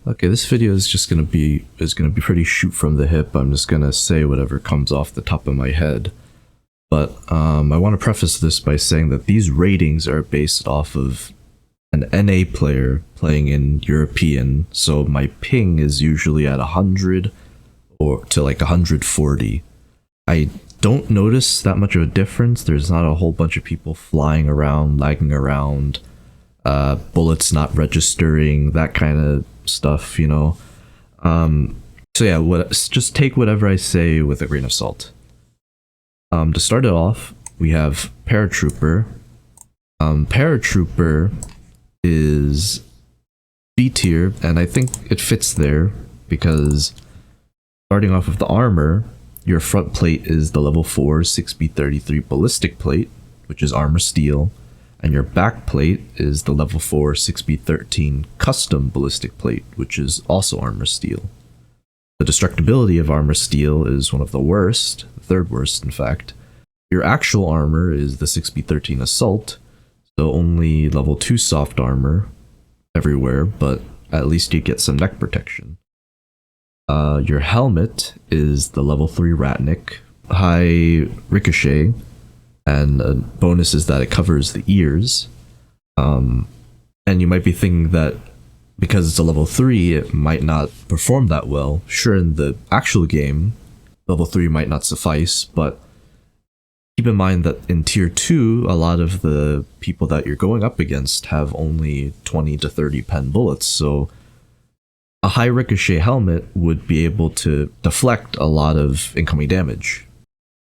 Okay, this video is just gonna be pretty shoot from the hip. I'm just gonna say whatever comes off the top of my head. But I want to preface this by saying that these ratings are based off of an NA player playing in European, so my ping is usually at 100 or to like 140. I don't notice that much of a difference. There's not a whole bunch of people flying around, lagging around, bullets not registering, that kind of stuff, you know. So yeah, just take whatever I say with a grain of salt. To start it off, we have Paratrooper. Paratrooper is B tier, and I think it fits there because starting off with the armor, your front plate is the level 4 6B33 ballistic plate, which is armor steel, and your back plate is the level 4 6B13 custom ballistic plate, which is also armor steel. The destructibility of armor steel is one of the worst, third worst in fact. Your actual armor is the 6B13 assault, so only level 2 soft armor everywhere, but at least you get some neck protection. Your helmet is the level 3 Ratnik, high ricochet, and a bonus is that it covers the ears. And you might be thinking that because it's a level 3, it might not perform that well. Sure, in the actual game, level 3 might not suffice, but keep in mind that in tier 2, a lot of the people that you're going up against have only 20 to 30 pen bullets, so a high ricochet helmet would be able to deflect a lot of incoming damage.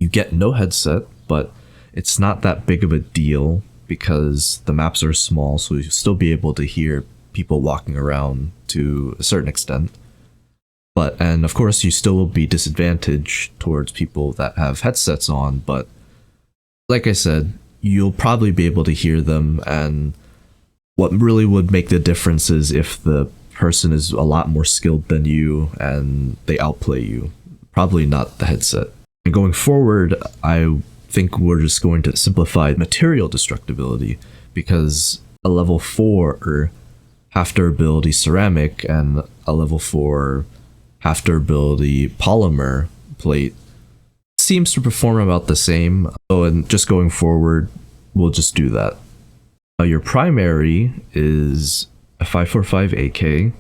You get no headset, but it's not that big of a deal because the maps are small, so you'll still be able to hear people walking around to a certain extent. And of course you still will be disadvantaged towards people that have headsets on, but like I said, you'll probably be able to hear them, and what really would make the difference is if the person is a lot more skilled than you and they outplay you. Probably not the headset. And going forward, I think we're just going to simplify material destructibility, because a level 4 half durability ceramic and a level 4 half durability polymer plate seems to perform about the same. So, and just going forward, we'll just do that. Your primary is a 545 AK.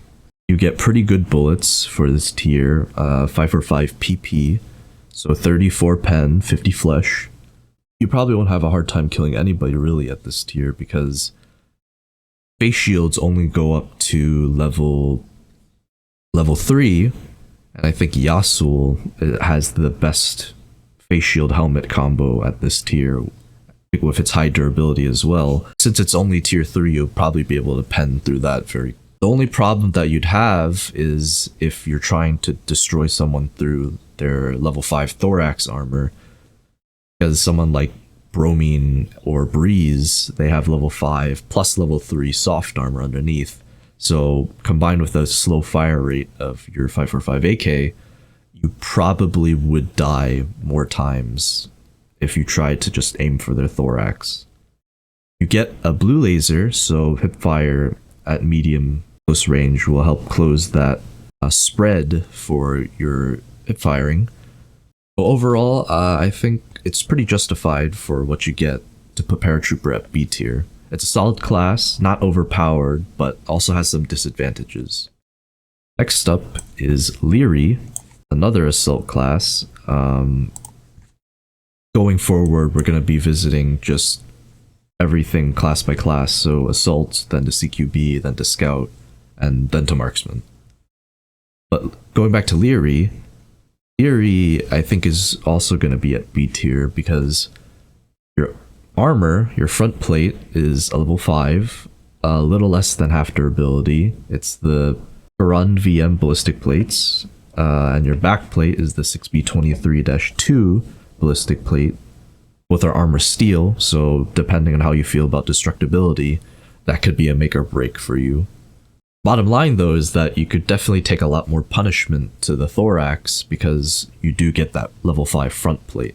You get pretty good bullets for this tier, 545 PP, so 34 pen, 50 flesh. You probably won't have a hard time killing anybody really at this tier because face shields only go up to level 3, and I think Yesaul has the best face shield helmet combo at this tier with its high durability as well. Since it's only tier 3, you'll probably be able to pen through that The only problem that you'd have is if you're trying to destroy someone through their level 5 thorax armor, because someone like Bromine or Breeze, they have level 5 plus level 3 soft armor underneath. So combined with the slow fire rate of your 545 AK, you probably would die more times if you tried to just aim for their thorax. You get a blue laser, so hipfire at medium close range will help close that spread for your hip firing. So overall, I think it's pretty justified for what you get to put Paratrooper at B tier. It's a solid class, not overpowered, but also has some disadvantages. Next up is Leery, another assault class. Going forward, we're going to be visiting just everything class by class, so assault, then to CQB, then to scout, and then to marksman. But going back to Leery I think is also going to be at B tier because your armor, your front plate is a level 5, a little less than half durability. It's the Run VM ballistic plates, and your back plate is the 6B23-2 ballistic plate. Both are armor steel, so depending on how you feel about destructibility, that could be a make or break for you. Bottom line though is that you could definitely take a lot more punishment to the thorax because you do get that level 5 front plate.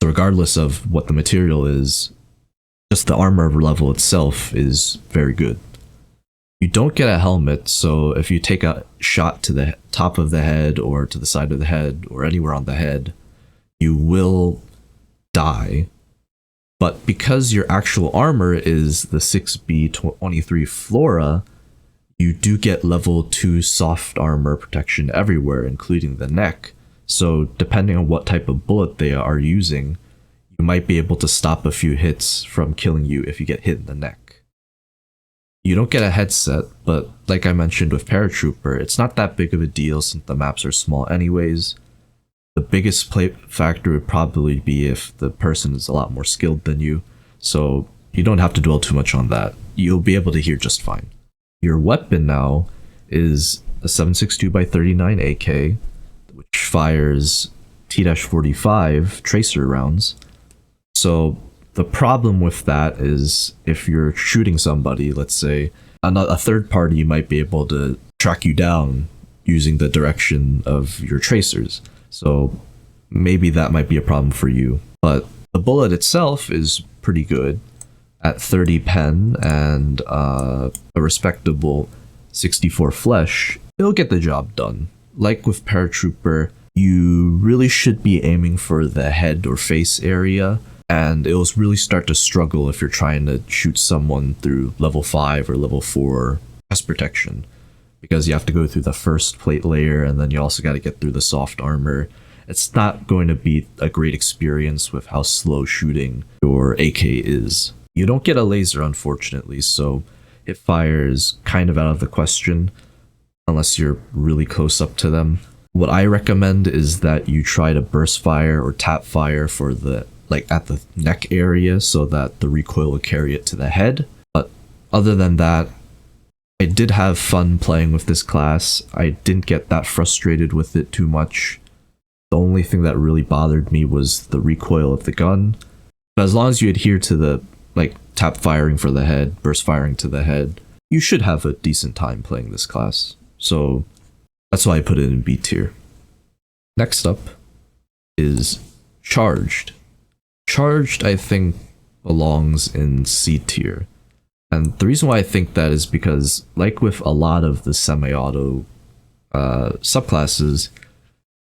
So regardless of what the material is, just the armor level itself is very good. You don't get a helmet, so if you take a shot to the top of the head or to the side of the head or anywhere on the head, you will die. But because your actual armor is the 6B23 Flora, you do get level 2 soft armor protection everywhere, including the neck. So depending on what type of bullet they are using, you might be able to stop a few hits from killing you if you get hit in the neck. You don't get a headset, but like I mentioned with Paratrooper, it's not that big of a deal since the maps are small anyways. The biggest play factor would probably be if the person is a lot more skilled than you, so you don't have to dwell too much on that. You'll be able to hear just fine. Your weapon now is a 7.62x39 AK, which fires T-45 tracer rounds. So the problem with that is if you're shooting somebody, let's say, a third party might be able to track you down using the direction of your tracers. So maybe that might be a problem for you. But the bullet itself is pretty good at 30 pen and a respectable 64 flesh. It'll get the job done. Like with Paratrooper, you really should be aiming for the head or face area, and it'll really start to struggle if you're trying to shoot someone through level 5 or level 4 chest protection, because you have to go through the first plate layer and then you also got to get through the soft armor. It's not going to be a great experience with how slow shooting your AK is. You don't get a laser, unfortunately, so it fires kind of out of the question unless you're really close up to them. What I recommend is that you try to burst fire or tap fire for the at the neck area so that the recoil will carry it to the head. But other than that, I did have fun playing with this class. I didn't get that frustrated with it too much. The only thing that really bothered me was the recoil of the gun. But as long as you adhere to the tap firing for the head, burst firing to the head, you should have a decent time playing this class. So that's why I put it in B tier. Next up is Charged. Charged, I think, belongs in C tier. And the reason why I think that is because, like with a lot of the semi-auto subclasses,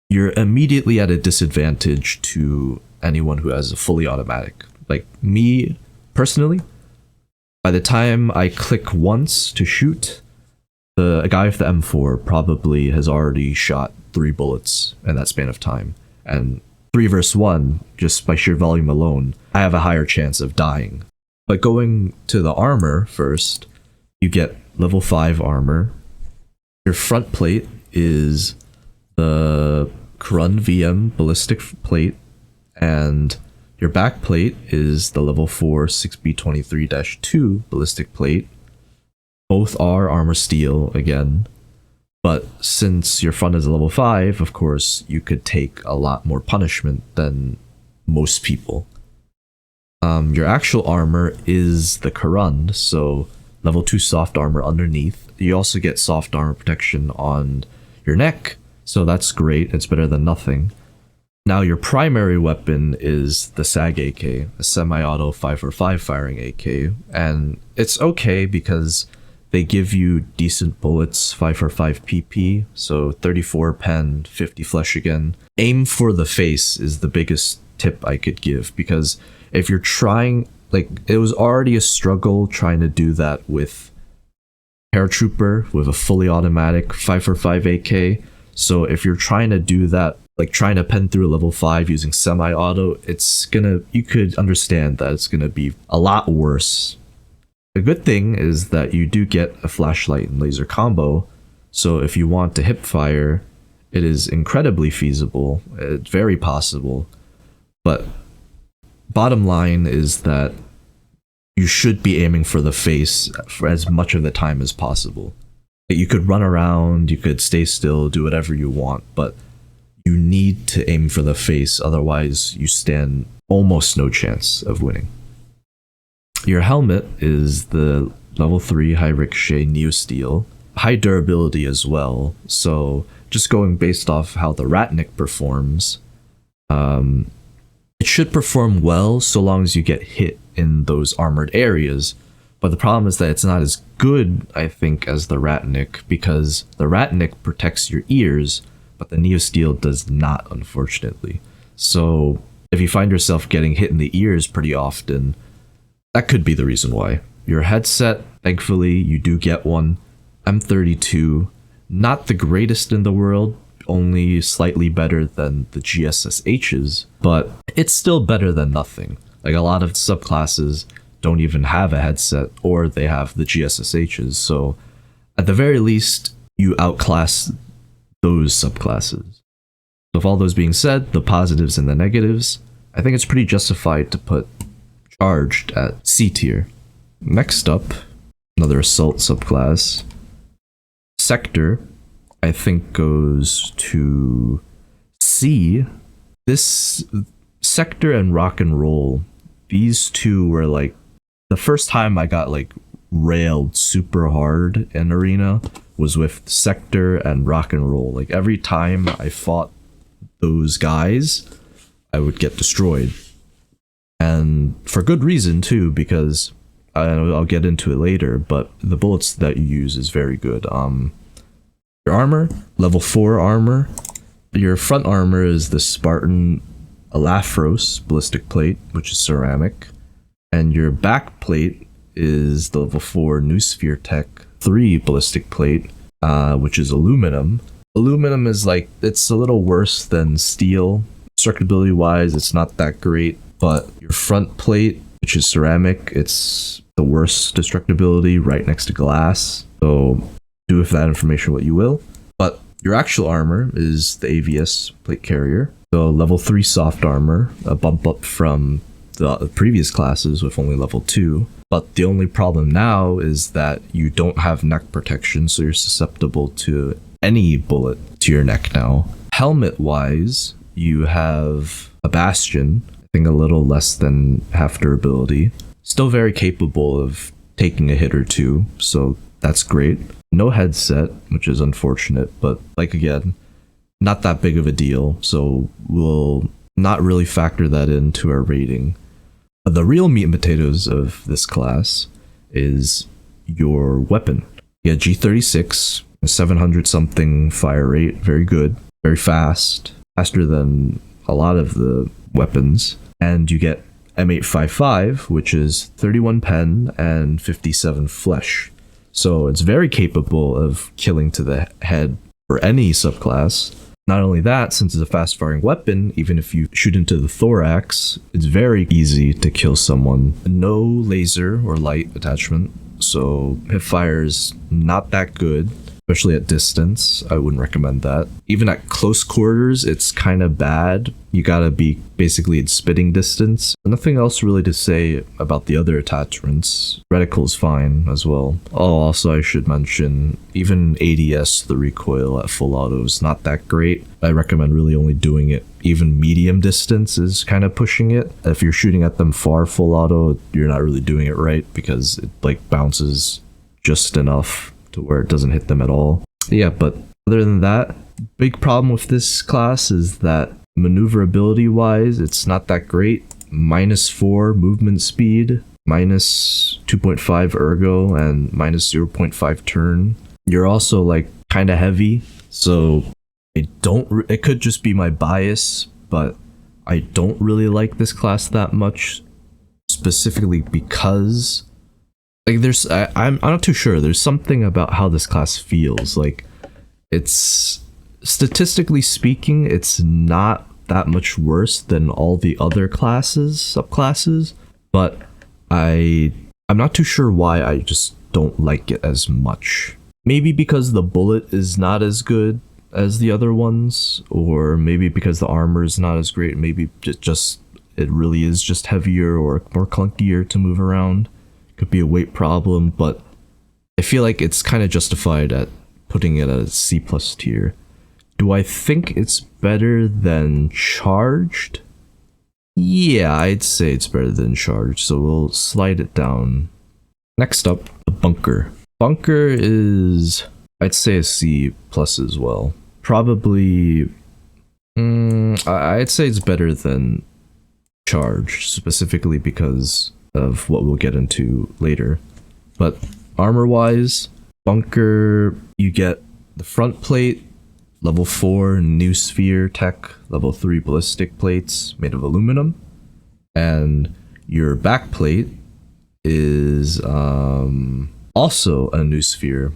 you're immediately at a disadvantage to anyone who has a fully automatic. Like me, personally, by the time I click once to shoot, a guy with the M4 probably has already shot 3 bullets in that span of time. And 3 versus 1, just by sheer volume alone, I have a higher chance of dying. But going to the armor first, you get level 5 armor. Your front plate is the Krun VM ballistic plate, and your back plate is the level 4 6B23-2 ballistic plate. Both are armor steel again. But since your front is a level 5, of course, you could take a lot more punishment than most people. Your actual armor is the Karund, so level 2 soft armor underneath. You also get soft armor protection on your neck, so that's great. It's better than nothing. Now your primary weapon is the SAG AK, a semi-auto 5x5 firing AK, and it's okay because they give you decent bullets, 5x5 PP, so 34 pen, 50 flesh again. Aim for the face is the biggest tip I could give, because if you're trying, it was already a struggle trying to do that with Paratrooper with a fully automatic 5x5 AK, so if you're trying to do that, trying to pen through a level 5 using semi-auto, you could understand that it's gonna be a lot worse. The good thing is that you do get a flashlight and laser combo, so if you want to hip fire, it is incredibly feasible, it's very possible, but bottom line is that you should be aiming for the face for as much of the time as possible. You could run around, you could stay still, do whatever you want, but you need to aim for the face, otherwise you stand almost no chance of winning. Your helmet is the level 3 high ricochet neo steel, high durability as well, so just going based off how the Ratnik performs, it should perform well so long as you get hit in those armored areas, But the problem is that it's not as good, I think, as the Ratnik, because the Ratnik protects your ears, but the Neosteel does not, unfortunately. So if you find yourself getting hit in the ears pretty often, that could be the reason why. Your headset, thankfully, you do get one. M32, not the greatest in the world, only slightly better than the GSSHs, but it's still better than nothing. Like, a lot of subclasses don't even have a headset, or they have the GSSHs, so at the very least, you outclass those subclasses. So with all those being said, the positives and the negatives, I think it's pretty justified to put Charged at C tier. Next up, another Assault subclass. Sector, I think, goes to C. This Sector and Rock and Roll, these two were like, the first time I got like railed super hard in Arena was with Sector and Rock and Roll. Like, every time I fought those guys, I would get destroyed. And for good reason too, because I'll get into it later, but the bullets that you use is very good. Your armor, level 4 armor. Your front armor is the Spartan Alaphros ballistic plate, which is ceramic. And your back plate is the level 4 Noosphere Tech 3 ballistic plate, which is aluminum. Aluminum is like, it's a little worse than steel. Destructibility wise, it's not that great, but your front plate, which is ceramic, it's the worst destructibility, right next to glass. So do with that information what you will. But your actual armor is the AVS plate carrier. So level 3 soft armor, a bump up from the previous classes with only level 2. But the only problem now is that you don't have neck protection, so you're susceptible to any bullet to your neck now. Helmet wise, you have a Bastion, I think a little less than half durability. Still very capable of taking a hit or two, so that's great. No headset, which is unfortunate, but like, again, not that big of a deal, so we'll not really factor that into our rating. The real meat and potatoes of this class is your weapon. You get G36, 700 something fire rate, very good, very fast, faster than a lot of the weapons. And you get M855, which is 31 pen and 57 flesh. So it's very capable of killing to the head for any subclass. Not only that, since it's a fast-firing weapon, even if you shoot into the thorax, it's very easy to kill someone. No laser or light attachment, so hipfire is not that good, especially at distance. I wouldn't recommend that. Even at close quarters, it's kind of bad. You gotta be basically in spitting distance. Nothing else really to say about the other attachments. Reticle's fine as well. Oh, also I should mention, even ADS, the recoil at full auto is not that great. I recommend really only doing it even medium distance is kind of pushing it. If you're shooting at them far full auto, you're not really doing it right because it like bounces just enough to where it doesn't hit them at all. Yeah, but other than that, big problem with this class is that maneuverability wise, it's not that great. -4 movement speed, -2.5 ergo, and -0.5 turn. You're also like kind of heavy, so it could just be my bias, but I don't really like this class that much, specifically because like I'm not too sure. There's something about how this class feels. Like, it's statistically speaking, it's not that much worse than all the other subclasses, but I'm not too sure why I just don't like it as much. Maybe because the bullet is not as good as the other ones, or maybe because the armor is not as great. Maybe just it really is just heavier or more clunkier to move around. Could be a weight problem, but I feel like it's kind of justified at putting it at a C+ tier. Do I think it's better than Charged? Yeah, I'd say it's better than Charged, so we'll slide it down. Next up, the Bunker. Bunker is, I'd say, a C+ as well. Probably, I'd say it's better than Charged, specifically because of what we'll get into later. But armor-wise, bunker, you get the front plate, level 4 new sphere tech, level 3 ballistic plates made of aluminum, and your back plate is also a new sphere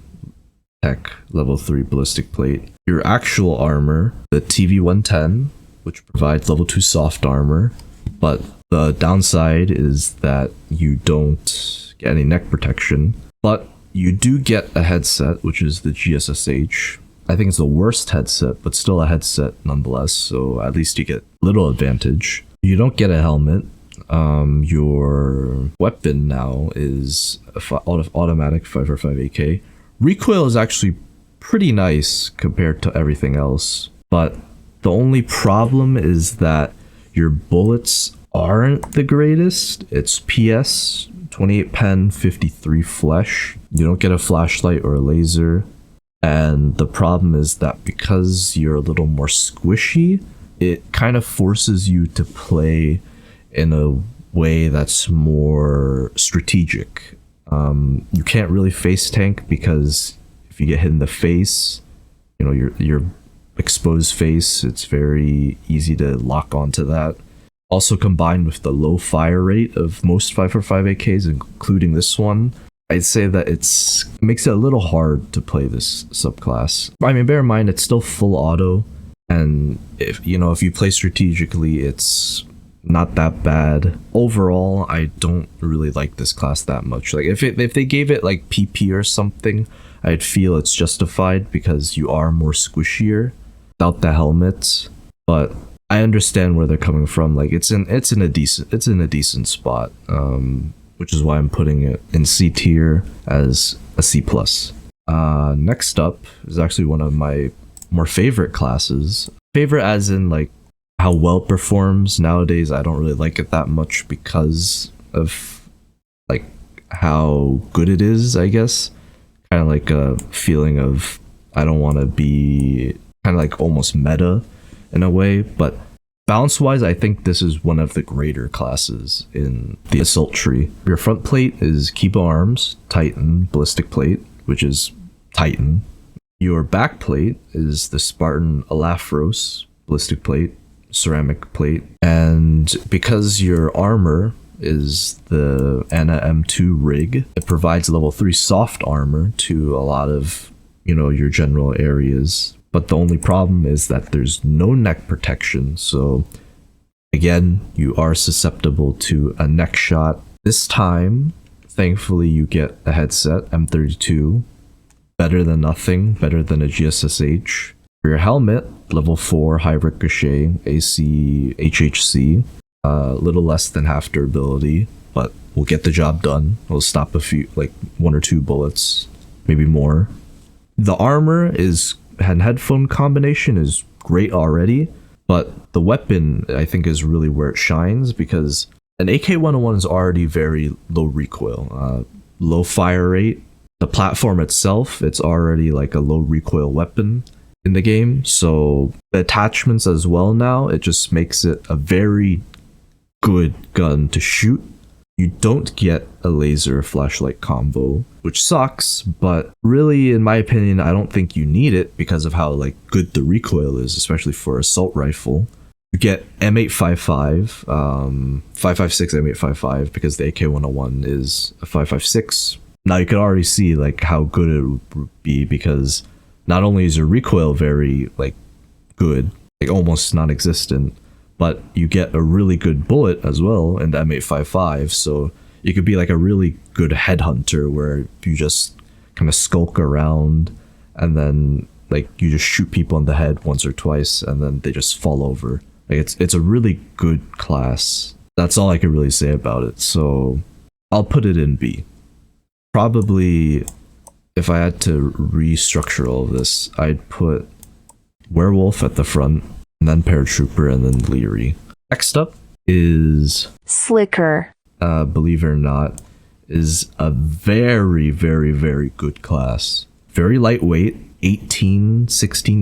tech, level 3 ballistic plate. Your actual armor, the TV-110, which provides level 2 soft armor, but the downside is that you don't get any neck protection, but you do get a headset, which is the GSSH. I think it's the worst headset, but still a headset nonetheless, so at least you get little advantage. You don't get a helmet. Your weapon now is automatic 545 AK. Recoil is actually pretty nice compared to everything else, but the only problem is that your bullets aren't the greatest. It's PS, 28 pen, 53 flesh. You don't get a flashlight or a laser. And the problem is that because you're a little more squishy, it kind of forces you to play in a way that's more strategic. You can't really face tank because if you get hit in the face, you know, your exposed face, it's very easy to lock onto that. Also, combined with the low fire rate of most 545 AKs, including this one, I'd say that it makes it a little hard to play this subclass. I mean, bear in mind, it's still full auto, and if you play strategically, it's not that bad. Overall, I don't really like this class that much. Like, if they gave it like PP or something, I'd feel it's justified because you are more squishier without the helmet. But I understand where they're coming from. Like, it's in a decent spot. Which is why I'm putting it in C tier as a C+. Next up is actually one of my more favorite classes. Favorite as in like how well it performs. Nowadays I don't really like it that much because of like how good it is, I guess. Kind of like a feeling of I don't want to be kind of like almost meta in a way, but balance wise, I think this is one of the greater classes in the assault tree. Your front plate is Keep Arms, Titan, ballistic plate, which is Titan. Your back plate is the Spartan Alafros, ballistic plate, ceramic plate. And because your armor is the Anna M2 rig, it provides level 3 soft armor to a lot of, your general areas. But the only problem is that there's no neck protection, so again, you are susceptible to a neck shot. This time, thankfully, you get a headset, M32, better than nothing, better than a GSSH. For your helmet, level 4, high ricochet, AC, HHC, a little less than half durability, but we'll get the job done. We'll stop a few, like 1 or 2 bullets, maybe more. The armor and headphone combination is great already, but the weapon I think is really where it shines because an AK-101 is already very low recoil, low fire rate. The platform itself, it's already like a low recoil weapon in the game, so the attachments as well now, it just makes it a very good gun to shoot. You don't get a laser flashlight combo, which sucks, but really, in my opinion, I don't think you need it because of how like good the recoil is, especially for assault rifle. You get M855, 556 M855 because the AK-101 is a 556. Now you can already see like how good it would be because not only is your recoil very like good, like almost non-existent, but you get a really good bullet as well in the M855, so you could be like a really good headhunter where you just kind of skulk around and then like you just shoot people in the head once or twice and then they just fall over. Like it's a really good class. That's all I could really say about it, so I'll put it in B. Probably if I had to restructure all of this, I'd put Werewolf at the front, and then Paratrooper, and then Leery. Next up is Slicker. Believe it or not, is a very, very, very good class. Very lightweight, 16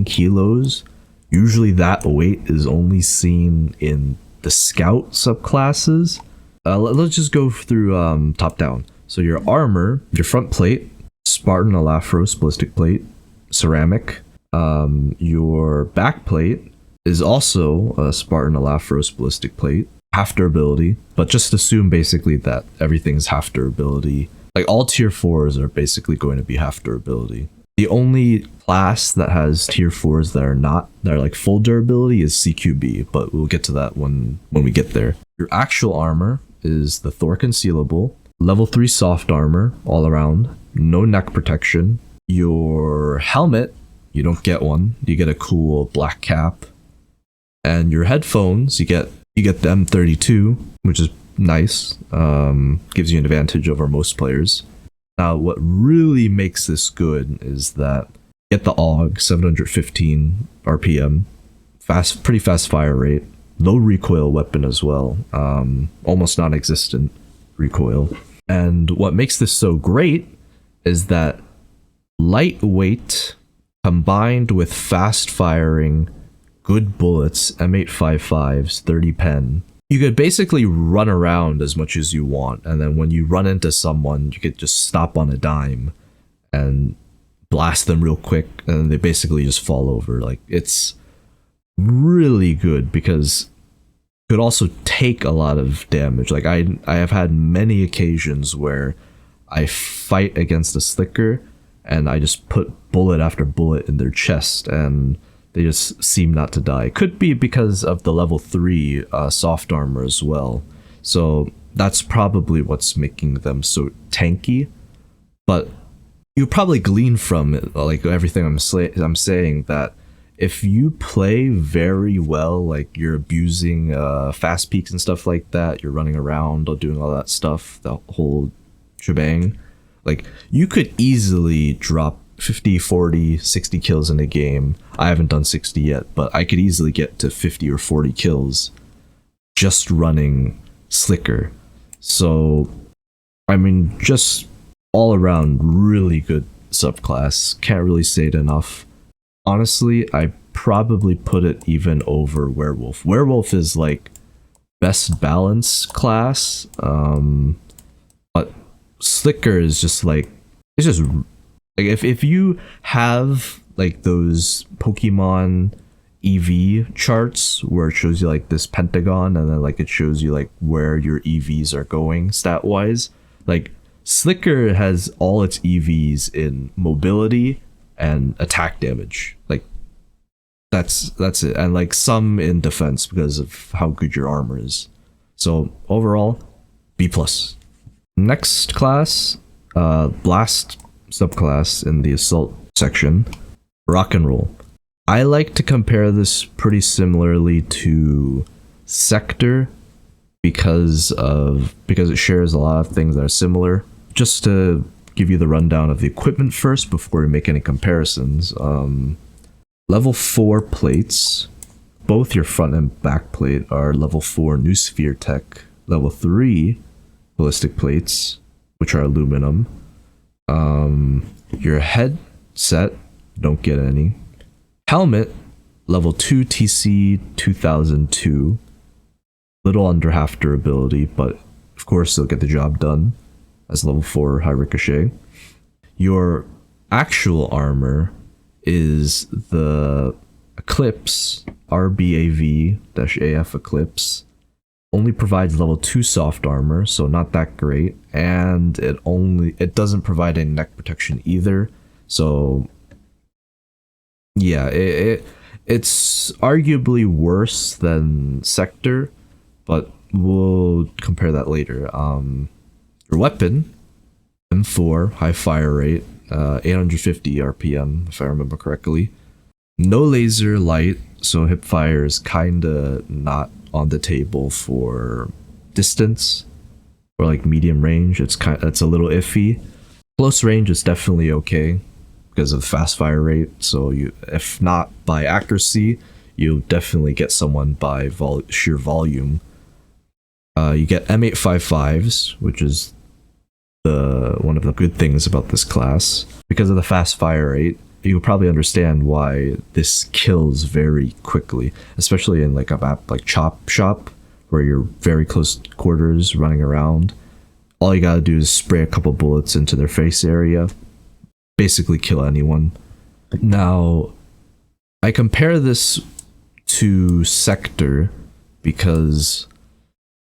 kilos. Usually that weight is only seen in the scout subclasses. Let's just go through top down. So your armor, your front plate, Spartan Alafros ballistic plate, ceramic. Your back plate is also a Spartan Alafros ballistic plate, half durability, but just assume basically that everything's half durability. Like all tier 4s are basically going to be half durability. The only class that has tier 4s that are like full durability is CQB, but we'll get to that when we get there. Your actual armor is the Thor Concealable, level 3 soft armor all around, no neck protection. Your helmet, you don't get one, you get a cool black cap. And your headphones, you get the M32, which is nice, gives you an advantage over most players. Now, what really makes this good is that you get the AUG, 715 RPM, pretty fast fire rate, low recoil weapon as well, almost non-existent recoil. And what makes this so great is that lightweight combined with fast firing, good bullets, M855s, 30 pen. You could basically run around as much as you want, and then when you run into someone, you could just stop on a dime and blast them real quick, and they basically just fall over. Like, it's really good because it could also take a lot of damage. Like, I have had many occasions where I fight against a slicker, and I just put bullet after bullet in their chest, and they just seem not to die. Could be because of the level 3 soft armor as well. So that's probably what's making them so tanky. But you probably glean from it, like everything I'm saying, that if you play very well, like you're abusing fast peaks and stuff like that, you're running around or doing all that stuff, the whole shebang, like you could easily drop 50, 40, 60 kills in a game. I haven't done 60 yet, but I could easily get to 50 or 40 kills just running slicker. So, I mean, just all around really good subclass. Can't really say it enough. Honestly, I probably put it even over Werewolf. Werewolf is like best balance class, but slicker is just like, it's just like if you have like those Pokemon EV charts where it shows you like this pentagon and then like it shows you like where your EVs are going stat wise, like Slicker has all its EVs in mobility and attack damage. Like that's it, and like some in defense because of how good your armor is. So overall, B+. Next class, Blast subclass in the assault section, Rock and Roll. I like to compare this pretty similarly to Sector because it shares a lot of things that are similar. Just to give you the rundown of the equipment first before we make any comparisons. Level 4 plates, both your front and back plate are level 4 New Sphere Tech. Level 3 ballistic plates, which are aluminum. Your headset, don't get any. Helmet, level 2 TC 2002. Little under half durability, but of course they'll get the job done as level 4 high ricochet. Your actual armor is the Eclipse RBAV-AF Eclipse. Only provides level 2 soft armor, so not that great, and it doesn't provide any neck protection either. So yeah, it's arguably worse than Sector, but we'll compare that later. Your weapon, M4, high fire rate, 850 RPM if I remember correctly. No laser light, so hip fire is kinda not on the table for distance or like medium range. It's a little iffy. Close range is definitely okay because of the fast fire rate. So if not by accuracy, you'll definitely get someone by sheer volume. You get M855s, which is one of the good things about this class. Because of the fast fire rate, you'll probably understand why this kills very quickly, especially in like a map like Chop Shop, where you're very close quarters running around. all you gotta do is spray a couple bullets into their face area, basically kill anyone. Now, I compare this to Sector because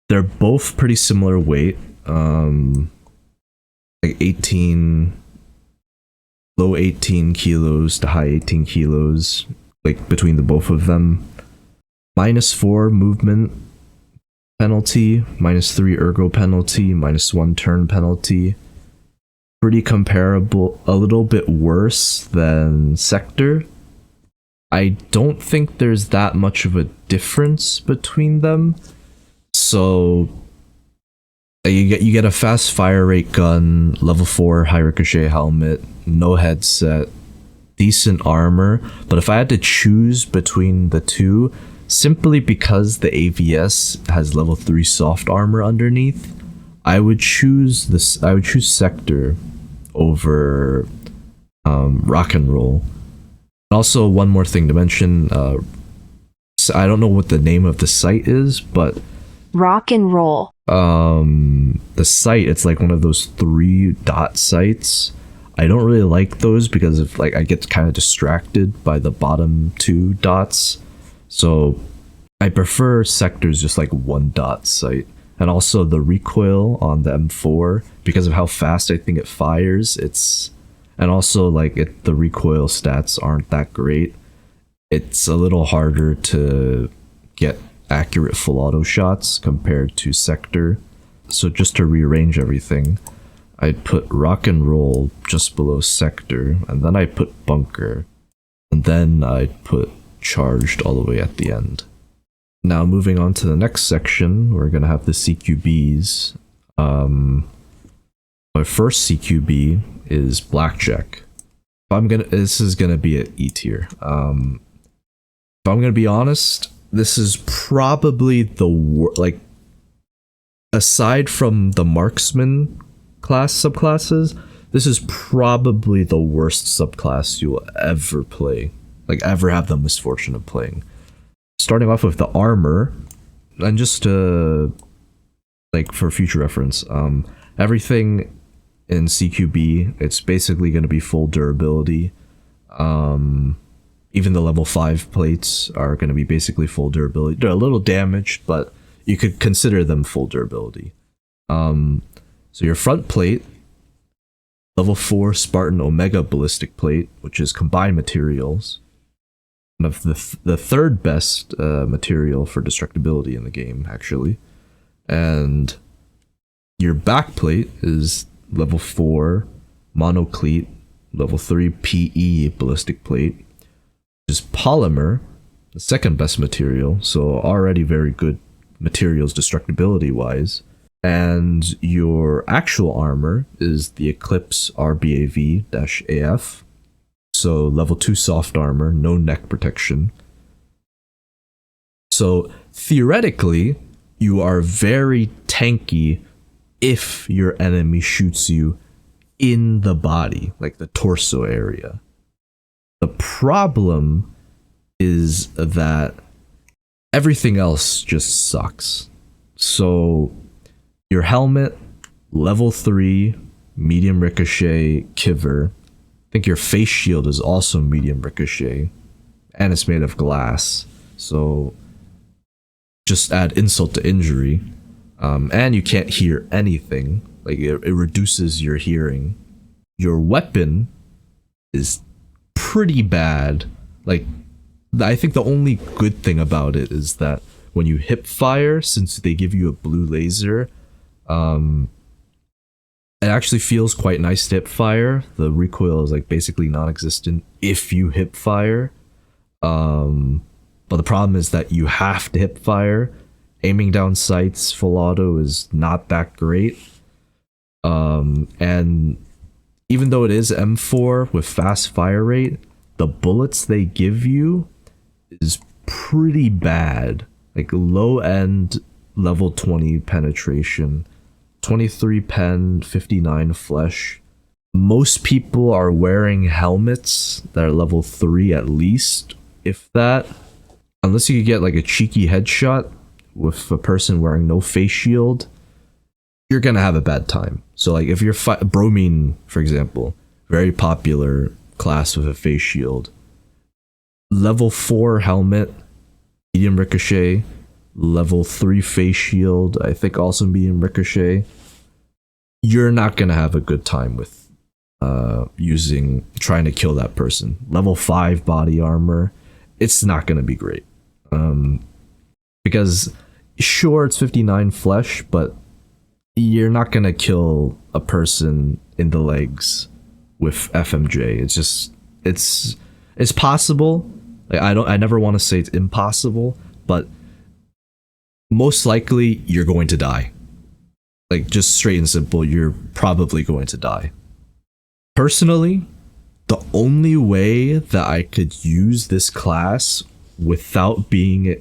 they're both pretty similar weight, like 18, low 18 kilos to high 18 kilos, like between the both of them. -4 movement penalty, -3 ergo penalty, -1 turn penalty. Pretty comparable, a little bit worse than Sector. I don't think there's that much of a difference between them. So you get a fast fire rate gun, level 4 high ricochet helmet, no headset, decent armor. But if I had to choose between the two, simply because the AVS has level 3 soft armor underneath, I would choose this. I would choose Sector over Rock and Roll. Also, one more thing to mention. I don't know what the name of the site is, but Rock and Roll. The site, it's like one of those 3-dot sites. I don't really like those because of like I get kind of distracted by the bottom 2 dots. So I prefer Sector's just like 1-dot site. And also the recoil on the M4, because of how fast I think it fires, and also like the recoil stats aren't that great. It's a little harder to get accurate full auto shots compared to Sector. So just to rearrange everything, I'd put Rock and Roll just below Sector, and then I'd put Bunker, and then I'd put Charged all the way at the end. Now moving on to the next section, we're gonna have the CQBs. My first CQB is Blackjack. This is gonna be an E tier. If I'm gonna be honest, this is probably the like, aside from the Marksman subclasses, this is probably the worst subclass you'll ever play, like ever have the misfortune of playing. Starting off with the armor, and just like for future reference, everything in CQB, it's basically going to be full durability. Even the level 5 plates are going to be basically full durability. They're a little damaged, but you could consider them full durability. So your front plate, level 4 Spartan Omega ballistic plate, which is combined materials. One of the third best material for destructibility in the game, actually. And your back plate is level 4 monoclete, level 3 PE ballistic plate, which is polymer, the second best material, so already very good materials destructibility wise. And your actual armor is the Eclipse RBAV-AF. So level 2 soft armor, no neck protection. So theoretically, you are very tanky if your enemy shoots you in the body, like the torso area. The problem is that everything else just sucks. So your helmet, level 3, medium ricochet, Kiver. I think your face shield is also medium ricochet, and it's made of glass, so just add insult to injury. And you can't hear anything, like it reduces your hearing. Your weapon is pretty bad. Like, I think the only good thing about it is that when you hip fire, since they give you a blue laser, it actually feels quite nice to hip fire. The recoil is like basically non-existent if you hip fire. But the problem is that you have to hip fire. Aiming down sights full auto is not that great. And even though it is M4 with fast fire rate, the bullets they give you is pretty bad. Like low end level 20 penetration, 23 pen, 59 flesh. Most people are wearing helmets that are level 3 at least, if that. Unless you could get like a cheeky headshot with a person wearing no face shield, you're gonna have a bad time. So like if you're Bromine, for example, very popular class with a face shield, level 4 helmet, medium ricochet, level 3 face shield, I think also medium ricochet. You're not gonna have a good time with trying to kill that person. Level 5 body armor, it's not gonna be great. Because sure, it's 59 flesh, but you're not gonna kill a person in the legs with FMJ. It's possible. Like, I never want to say it's impossible, but most likely you're going to die. Like, just straight and simple, you're probably going to die. Personally, the only way that I could use this class without feeling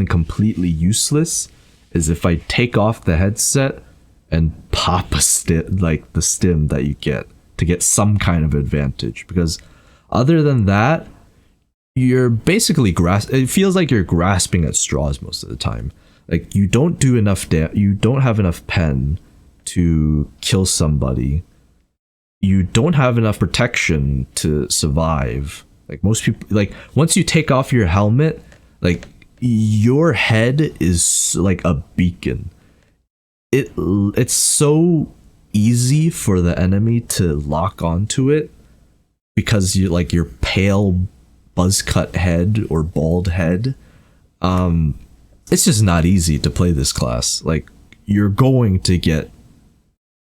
completely useless is if I take off the headset and pop the stim that you get to get some kind of advantage. Because other than that, you're basically it feels like you're grasping at straws most of the time. Like, you don't do enough you don't have enough pen to kill somebody. You don't have enough protection to survive. Like, most people, like, once you take off your helmet, like, your head is like a beacon. It's so easy for the enemy to lock onto it because you like your pale buzz cut head or bald head. It's just not easy to play this class. Like, you're going to get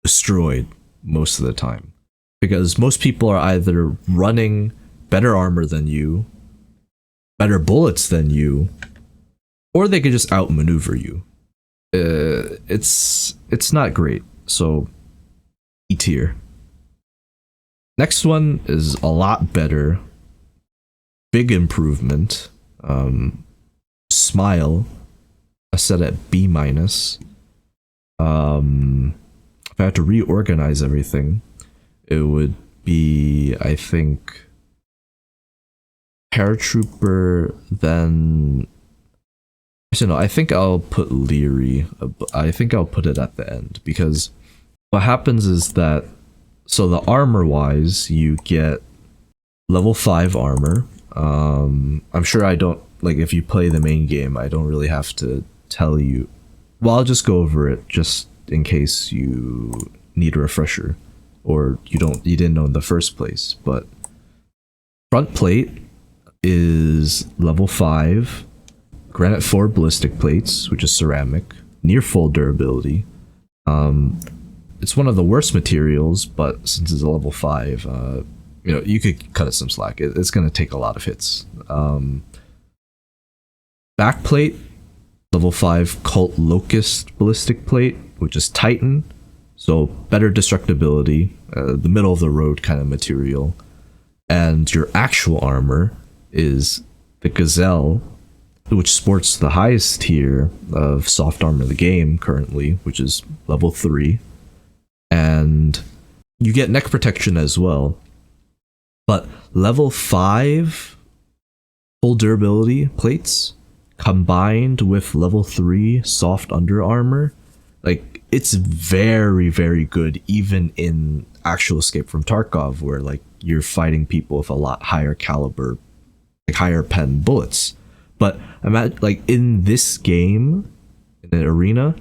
destroyed most of the time because most people are either running better armor than you, better bullets than you, or they could just outmaneuver you. It's not great. So E tier. Next one is a lot better. Big improvement. Smile. I set at B-. If I had to reorganize everything, it would be, I think, Paratrooper, then... Actually, no, I think I'll put Leery. I think I'll put it at the end, because what happens is that, so the armor-wise, you get level 5 armor. I'm sure I don't, like, if you play the main game, I don't really have to tell you. Well, I'll just go over it just in case you need a refresher or you didn't know in the first place. But front plate is level 5, granite 4 ballistic plates, which is ceramic, near full durability. It's one of the worst materials, but since it's a level 5, you could cut it some slack. It's going to take a lot of hits. Backplate, level 5 Cult Locust ballistic plate, which is Titan, so better destructibility, the middle of the road kind of material. And your actual armor is the Gazelle, which sports the highest tier of soft armor in the game currently, which is level 3. And you get neck protection as well. But level 5 full durability plates combined with level 3 soft under armor, like, it's very, very good even in actual Escape from Tarkov, where like you're fighting people with a lot higher caliber, like higher pen bullets. But imagine, like, in this game, in the arena,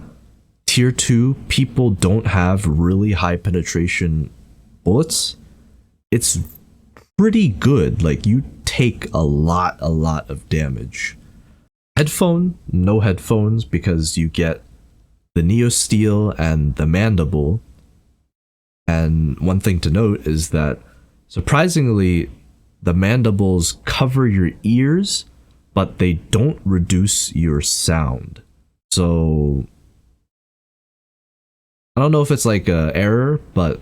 tier 2 people don't have really high penetration bullets. It's pretty good. Like, you take a lot of damage. Headphone, no headphones, because you get the Neo Steel and the Mandible. And one thing to note is that, surprisingly, the Mandibles cover your ears, but they don't reduce your sound. So I don't know if it's like a error, but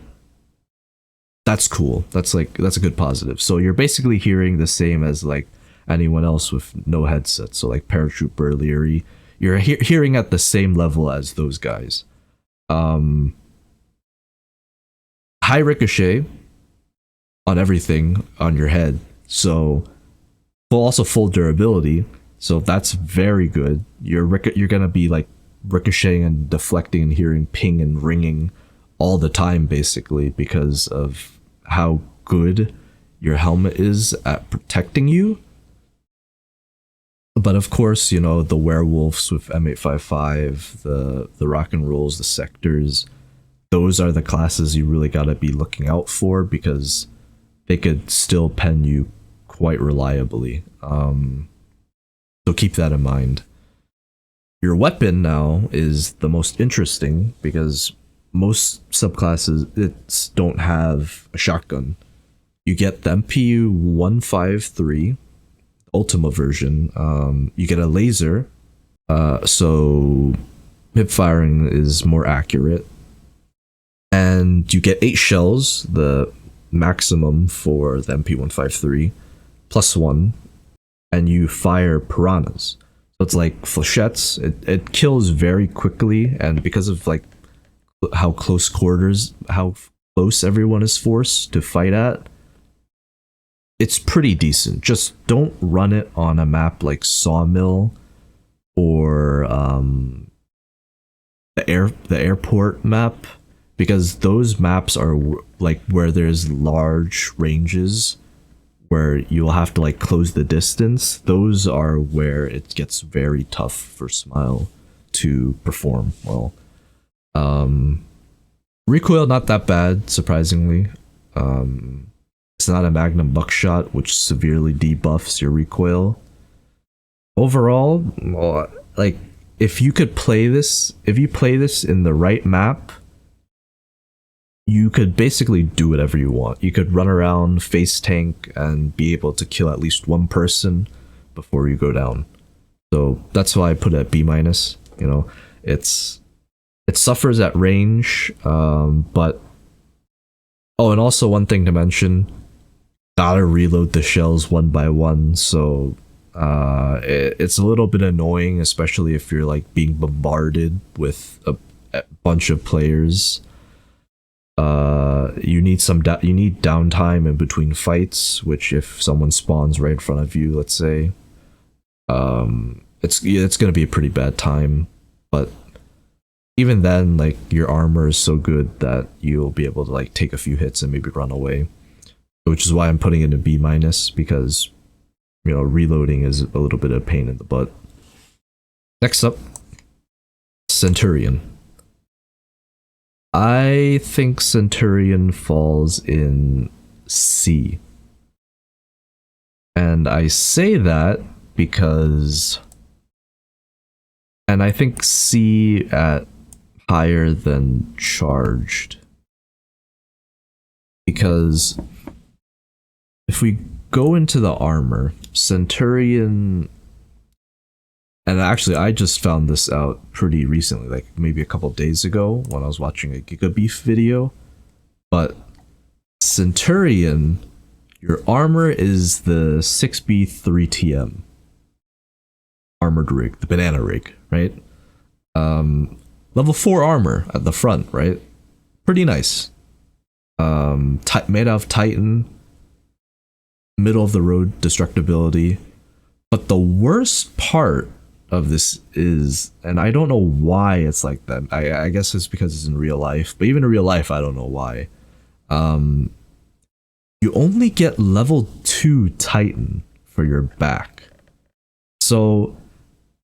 that's cool. That's a good positive. So you're basically hearing the same as like anyone else with no headset. So like Paratrooper, Leery, you're hearing at the same level as those guys. High ricochet on everything on your head. So also full durability. So that's very good. You're gonna be like ricocheting and deflecting and hearing ping and ringing all the time, basically, because of how good your helmet is at protecting you. But of course, you know, the werewolves with M855, the rock and rolls, the sectors, those are the classes you really gotta be looking out for, because they could still pen you quite reliably. So keep that in mind. Your weapon now is the most interesting, because most subclasses don't have a shotgun. You get the MPU 153 Ultima version. You get a laser, so hip firing is more accurate, and you get 8 shells, the maximum for the MP153, +1, and you fire piranhas. So it's like flechettes. It kills very quickly, and because of like how close everyone is forced to fight at, it's pretty decent. Just don't run it on a map like Sawmill or the airport map, because those maps are like where there's large ranges where you'll have to like close the distance. Those are where it gets very tough for Smile to perform well. Recoil not that bad, surprisingly. It's not a Magnum buckshot, which severely debuffs your recoil. Overall, like if you play this in the right map, you could basically do whatever you want. You could run around, face tank, and be able to kill at least one person before you go down. So that's why I put it at B-. You know, it suffers at range, but and also one thing to mention, gotta reload the shells one by one. So it's a little bit annoying, especially if you're like being bombarded with a bunch of players. You need downtime in between fights, which if someone spawns right in front of you, let's say, it's gonna be a pretty bad time. But even then, like, your armor is so good that you'll be able to like take a few hits and maybe run away, which is why I'm putting it in B-, because, you know, reloading is a little bit of a pain in the butt. Next up, Centurion. I think Centurion falls in C. And I say that because, and I think C at higher than charged, because if we go into the armor, Centurion, and actually I just found this out pretty recently, like maybe a couple days ago when I was watching a Gigabeef video, but Centurion, your armor is the 6B3TM armored rig, the banana rig, right? Level 4 armor at the front, right? Pretty nice. Made out of Titan, middle of the road destructibility. But the worst part of this is, and I don't know why it's like that. I guess it's because it's in real life, but even in real life, I don't know why. You only get level 2 Titan for your back. So,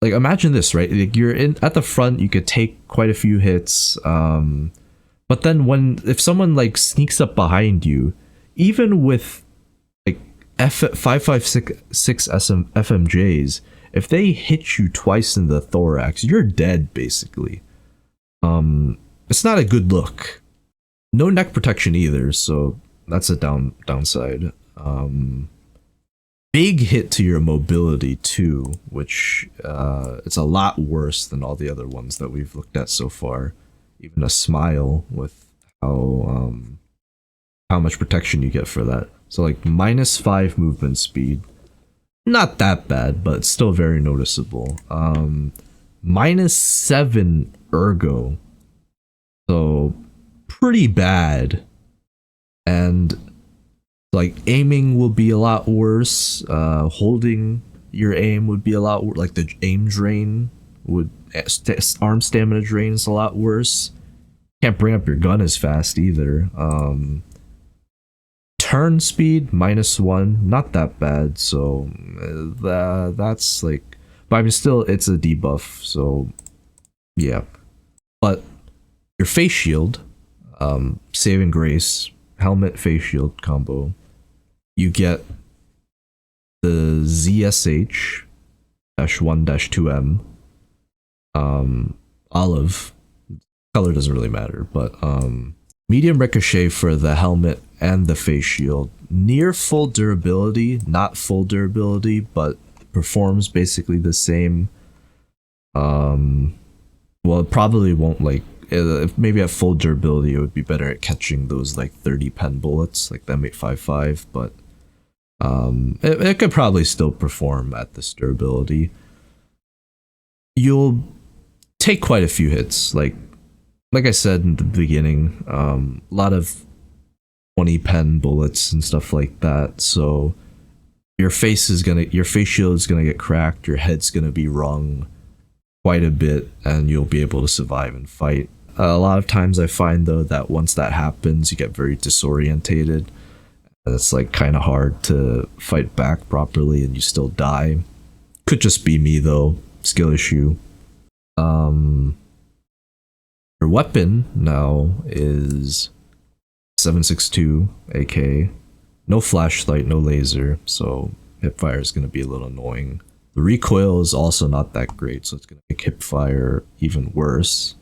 like, imagine this, right? Like, you're at the front, you could take quite a few hits, but then if someone like sneaks up behind you, even with like F556 FMJs, if they hit you twice in the thorax, you're dead basically. It's not a good look. No neck protection either, so that's a downside. Big hit to your mobility too, which it's a lot worse than all the other ones that we've looked at so far. Even a Smile with how much protection you get for that. So like -5 movement speed, not that bad, but still very noticeable. -7 ergo, so pretty bad. And like aiming will be a lot worse. Holding your aim would be a lot worse. Like the aim drain would arm stamina drain is a lot worse. Can't bring up your gun as fast either. Turn speed -1, not that bad. So that's like, but I mean, still it's a debuff. So yeah, but your face shield, saving grace, helmet, face shield combo, you get the ZSH -1-2M, olive, color doesn't really matter, but medium ricochet for the helmet and the face shield, near full durability, not full durability, but performs basically the same. Well, it probably won't, like, if maybe at full durability it would be better at catching those like 30 pen bullets like the M855, but it could probably still perform at this durability. You'll take quite a few hits, like I said in the beginning, a lot of 20 pen bullets and stuff like that. So your face shield is gonna get cracked, your head's gonna be wrung quite a bit, and you'll be able to survive and fight. A lot of times I find though that once that happens, you get very disorientated, and it's like kind of hard to fight back properly, and you still die. Could just be me though, skill issue. Your weapon now is 7.62 AK, no flashlight, no laser, so hipfire is going to be a little annoying. The recoil is also not that great, so it's going to make hipfire even worse,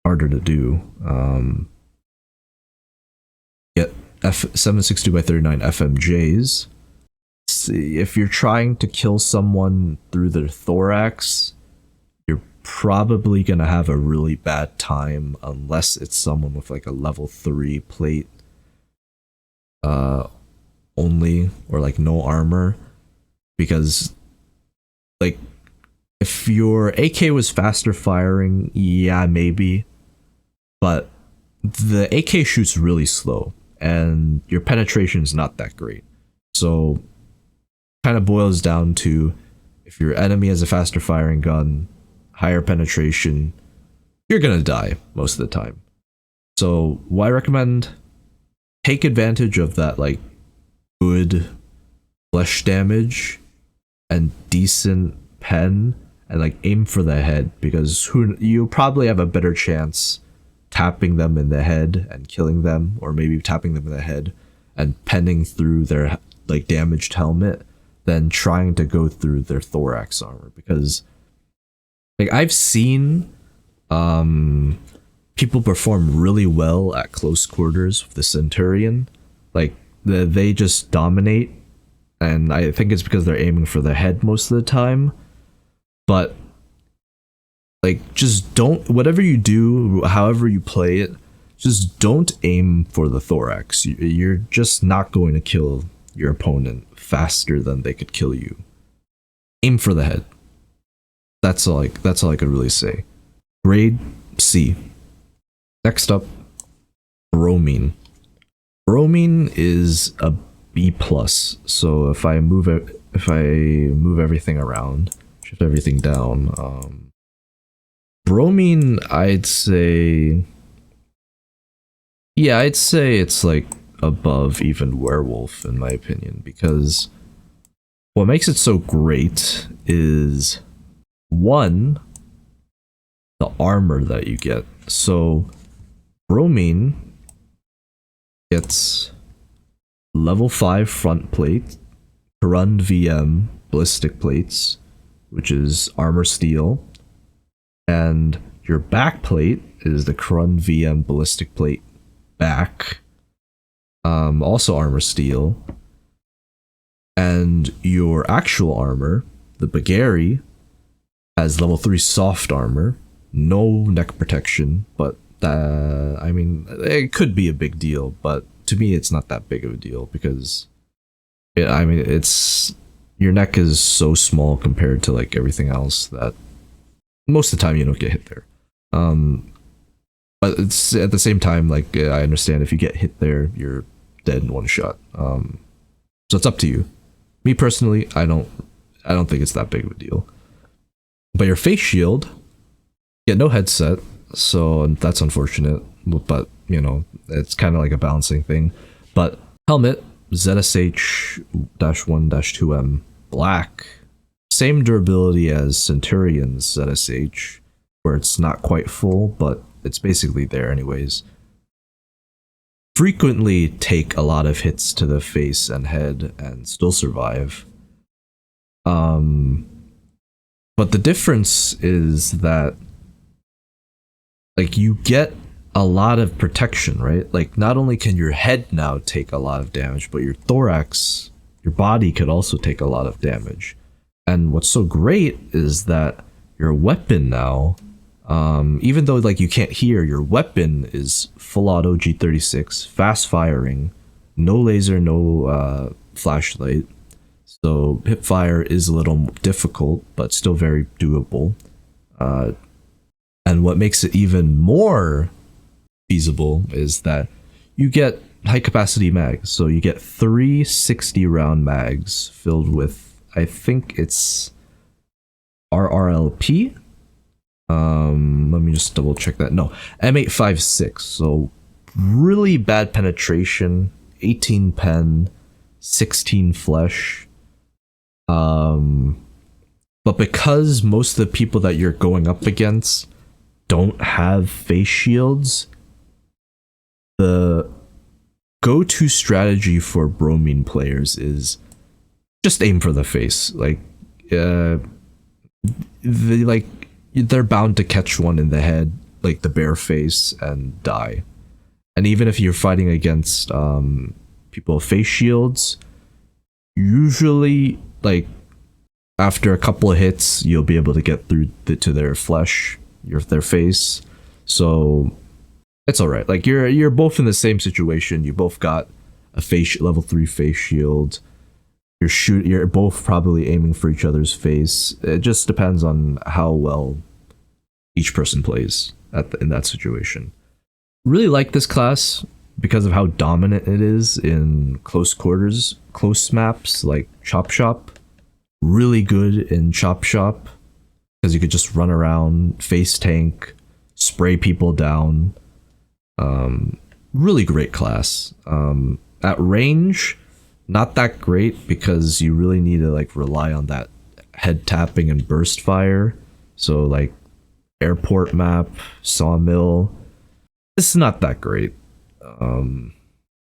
harder to do. Get F7.62x39 FMJs. See, if you're trying to kill someone through their thorax, you're probably gonna have a really bad time unless it's someone with like a level 3 plate only, or like no armor, because like if your AK was faster firing, yeah, maybe, but the AK shoots really slow and your penetration is not that great. So kind of boils down to, if your enemy has a faster firing gun, higher penetration, you're gonna die most of the time. So what I recommend, take advantage of that like good flesh damage and decent pen, and like aim for the head, because you probably have a better chance tapping them in the head and killing them, or maybe tapping them in the head and penning through their like damaged helmet than trying to go through their thorax armor. Because like I've seen people perform really well at close quarters with the Centurion, like they just dominate, and I think it's because they're aiming for the head most of the time. But like, just don't, whatever you do, however you play it, just don't aim for the thorax. You're just not going to kill your opponent faster than they could kill you. Aim for the head. That's all I could really say. Grade C. Next up, Bromine. Bromine is a B+. So if I move everything around, shift everything down, Bromine, I'd say it's like above even Werewolf in my opinion, because what makes it so great is, one, the armor that you get. So Bromine gets level 5 front plate, Karund VM ballistic plates, which is armor steel, and your back plate is the Karund VM ballistic plate back, also armor steel, and your actual armor, the Bagari, has level 3 soft armor, no neck protection, but I mean, it could be a big deal, but to me it's not that big of a deal, because it's, your neck is so small compared to like everything else that most of the time you don't get hit there. But it's at the same time, like, I understand if you get hit there, you're dead in one shot. So it's up to you. Me personally, I don't think it's that big of a deal. But your face shield, get no headset, so that's unfortunate. But you know, it's kind of like a balancing thing. But helmet, ZSH-1-2M black, same durability as Centurion's ZSH, where it's not quite full, but it's basically there anyways. Frequently take a lot of hits to the face and head and still survive. But the difference is that like you get a lot of protection, right? Like not only can your head now take a lot of damage, but your thorax, your body could also take a lot of damage. And what's so great is that your weapon now, even though like you can't hear, your weapon is full auto G36, fast firing, no laser, no flashlight. So hip fire is a little difficult, but still very doable. And what makes it even more feasible is that you get high capacity mags. So you get 3 60 round mags filled with, I think it's RRLP. Let me just double check that. No, M856. So really bad penetration, 18 pen, 16 flesh. But because most of the people that you're going up against don't have face shields, the go-to strategy for Bromine players is just aim for the face. Like, they're bound to catch one in the head, like the bare face, and die. And even if you're fighting against people with face shields, usually like after a couple of hits you'll be able to get through to their flesh, their face. So it's all right. Like you're both in the same situation. You both got a level 3 face shield. You're both probably aiming for each other's face. It just depends on how well each person plays in that situation. Really like this class because of how dominant it is in close quarters, close maps like Chop Shop. Really good in Chop Shop because you could just run around, face tank, spray people down. Really great class. At range, not that great because you really need to like rely on that head tapping and burst fire. So like airport map, sawmill, it's not that great.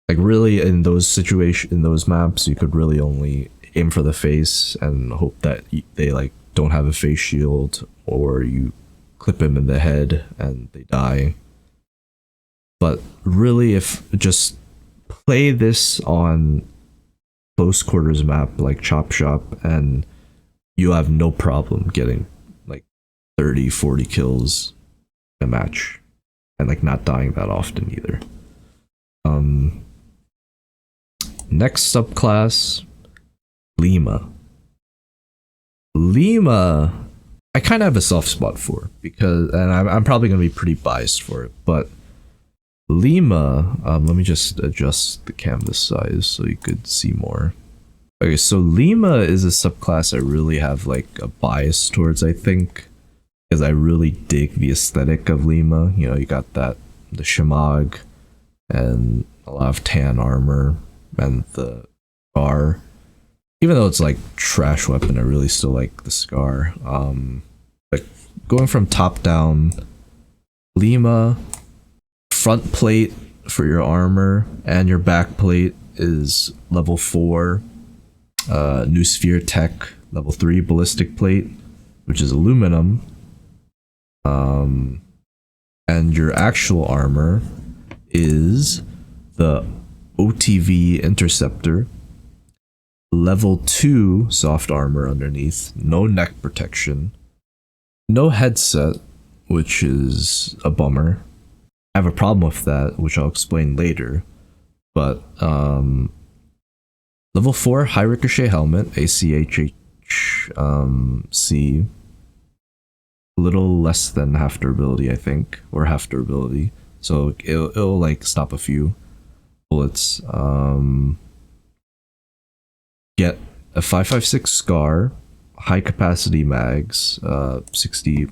Like really in those maps, you could really only aim for the face and hope that they like don't have a face shield, or you clip him in the head and they die. But really, if just play this on close quarters map like Chop Shop, and you have no problem getting like 30-40 kills in a match, and like not dying that often either. Next subclass, Lima. Lima, I kind of have a soft spot for because, and I'm probably going to be pretty biased for it, but Lima, let me just adjust the canvas size so you could see more. Okay, so Lima is a subclass I really have like a bias towards, I think, because I really dig the aesthetic of Lima. You know, you got the Shemagh and a lot of tan armor and the scar. Even though it's like trash weapon, I really still like the scar. Like going from top down, Lima, front plate for your armor and your back plate is level 4. New sphere tech level 3 ballistic plate, which is aluminum. And your actual armor is the OTV interceptor, level 2 soft armor underneath, no neck protection, no headset, which is a bummer. I have a problem with that, which I'll explain later. But level 4 high ricochet helmet, ACHC, a little less than half durability, I think, or half durability. So it'll like stop a few bullets. Get a 5.56 scar, high capacity mags, 60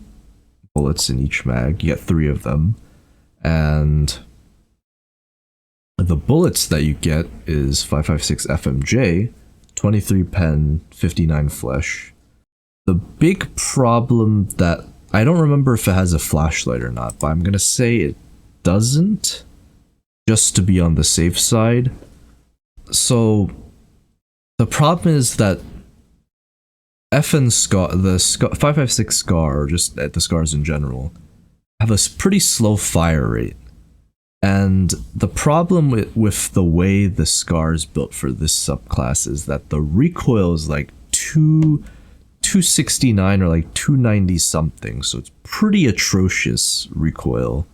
bullets in each mag. You get 3 of them, and the bullets that you get is 5.56 FMJ, 23 pen, 59 flesh. The big problem that I don't remember if it has a flashlight or not, but I'm gonna say it doesn't, just to be on the safe side. So the problem is that FN Scar, the 5.56 Scar, or just the Scars in general, have a pretty slow fire rate. And the problem with the way the Scar is built for this subclass is that the recoil is like 269 or like 290 something, so it's pretty atrocious recoil.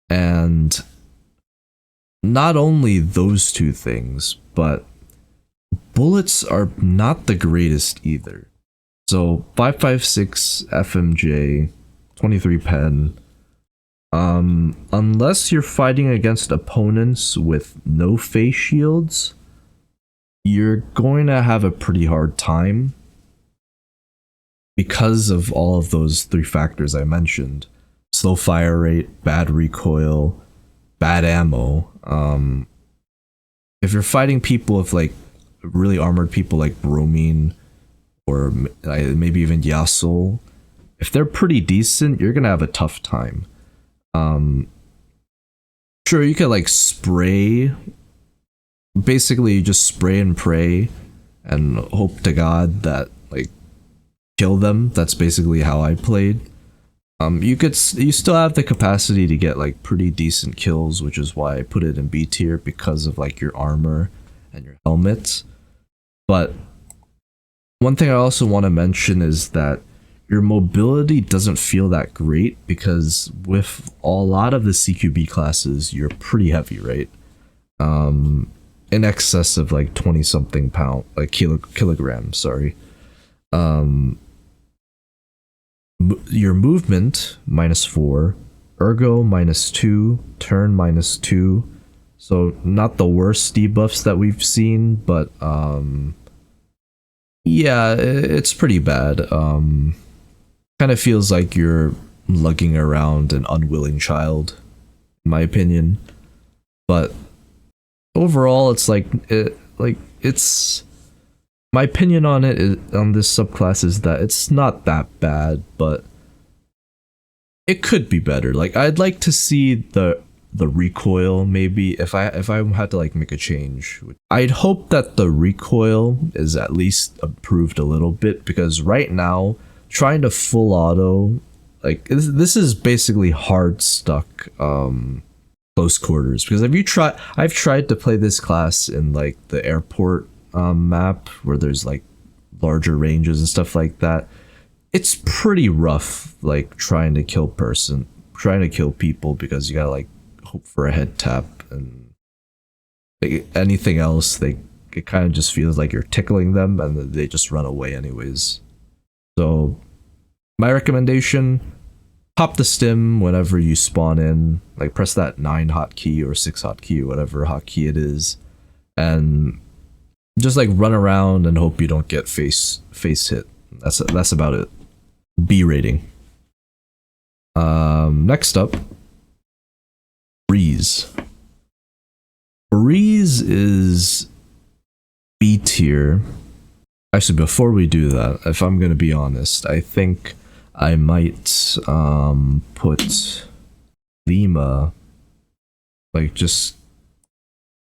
And not only those two things, but bullets are not the greatest either. So 5.56 FMJ, 23 pen. Unless you're fighting against opponents with no face shields, you're going to have a pretty hard time because of all of those 3 factors I mentioned. Slow fire rate, bad recoil, bad ammo. If you're fighting people with like really armored people like Bromine or maybe even Yesaul, if they're pretty decent, you're gonna have a tough time. Sure, you could like spray, basically you just spray and pray and hope to God that like kill them. That's basically how I played. You still have the capacity to get like pretty decent kills, which is why I put it in B tier, because of like your armor and your helmets. But one thing I also want to mention is that your mobility doesn't feel that great, because with a lot of the CQB classes, you're pretty heavy, right? In excess of like 20 something pound, like kilograms, sorry. Your movement -4, ergo -2, turn -2. So not the worst debuffs that we've seen, but yeah, it's pretty bad. Kind of feels like you're lugging around an unwilling child, in my opinion. But overall, it's it's my opinion on it on this subclass is that it's not that bad, but it could be better. Like, I'd like to see the recoil, maybe, if I had to like make a change. I'd hope that the recoil is at least improved a little bit, because right now trying to full auto, like, this is basically hard stuck close quarters. Because I've tried to play this class in like the airport map where there's like larger ranges and stuff like that. It's pretty rough, like trying to kill people, because you gotta like hope for a head tap, and like, anything else, it kind of just feels like you're tickling them and they just run away anyways. So my recommendation, pop the stim whenever you spawn in, like press that 9 hotkey or 6 hotkey or whatever hotkey it is, and just like run around and hope you don't get face hit. That's about it. B rating. Next up, Breeze. Breeze is B tier. Actually, before we do that, if I'm gonna be honest, I think I might put Lima, like, just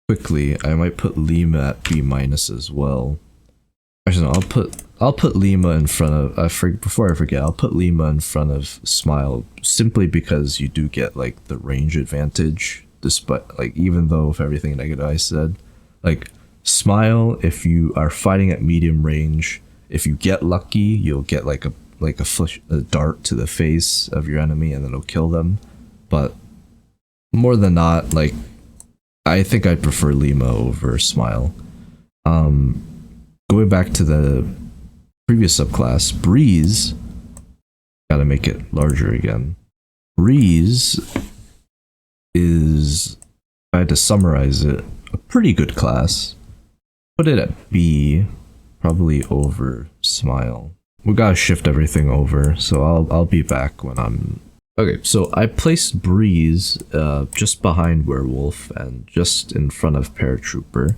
quickly, I might put Lima at B- as well. Actually, no, I'll put Lima in front of, before I forget, I'll put Lima in front of Smile, simply because you do get like the range advantage, despite, like, even though with everything negative I said. Like, Smile, if you are fighting at medium range, if you get lucky, you'll get like a dart to the face of your enemy and then it'll kill them. But more than not, like, I think I'd prefer Lima over Smile. Going back to the previous subclass, Breeze, gotta make it larger again. Breeze is, if I had to summarize it, a pretty good class. Put it at B, probably over Smile. We gotta shift everything over, so I'll be back when I'm... Okay, so I placed Breeze just behind Werewolf and just in front of Paratrooper.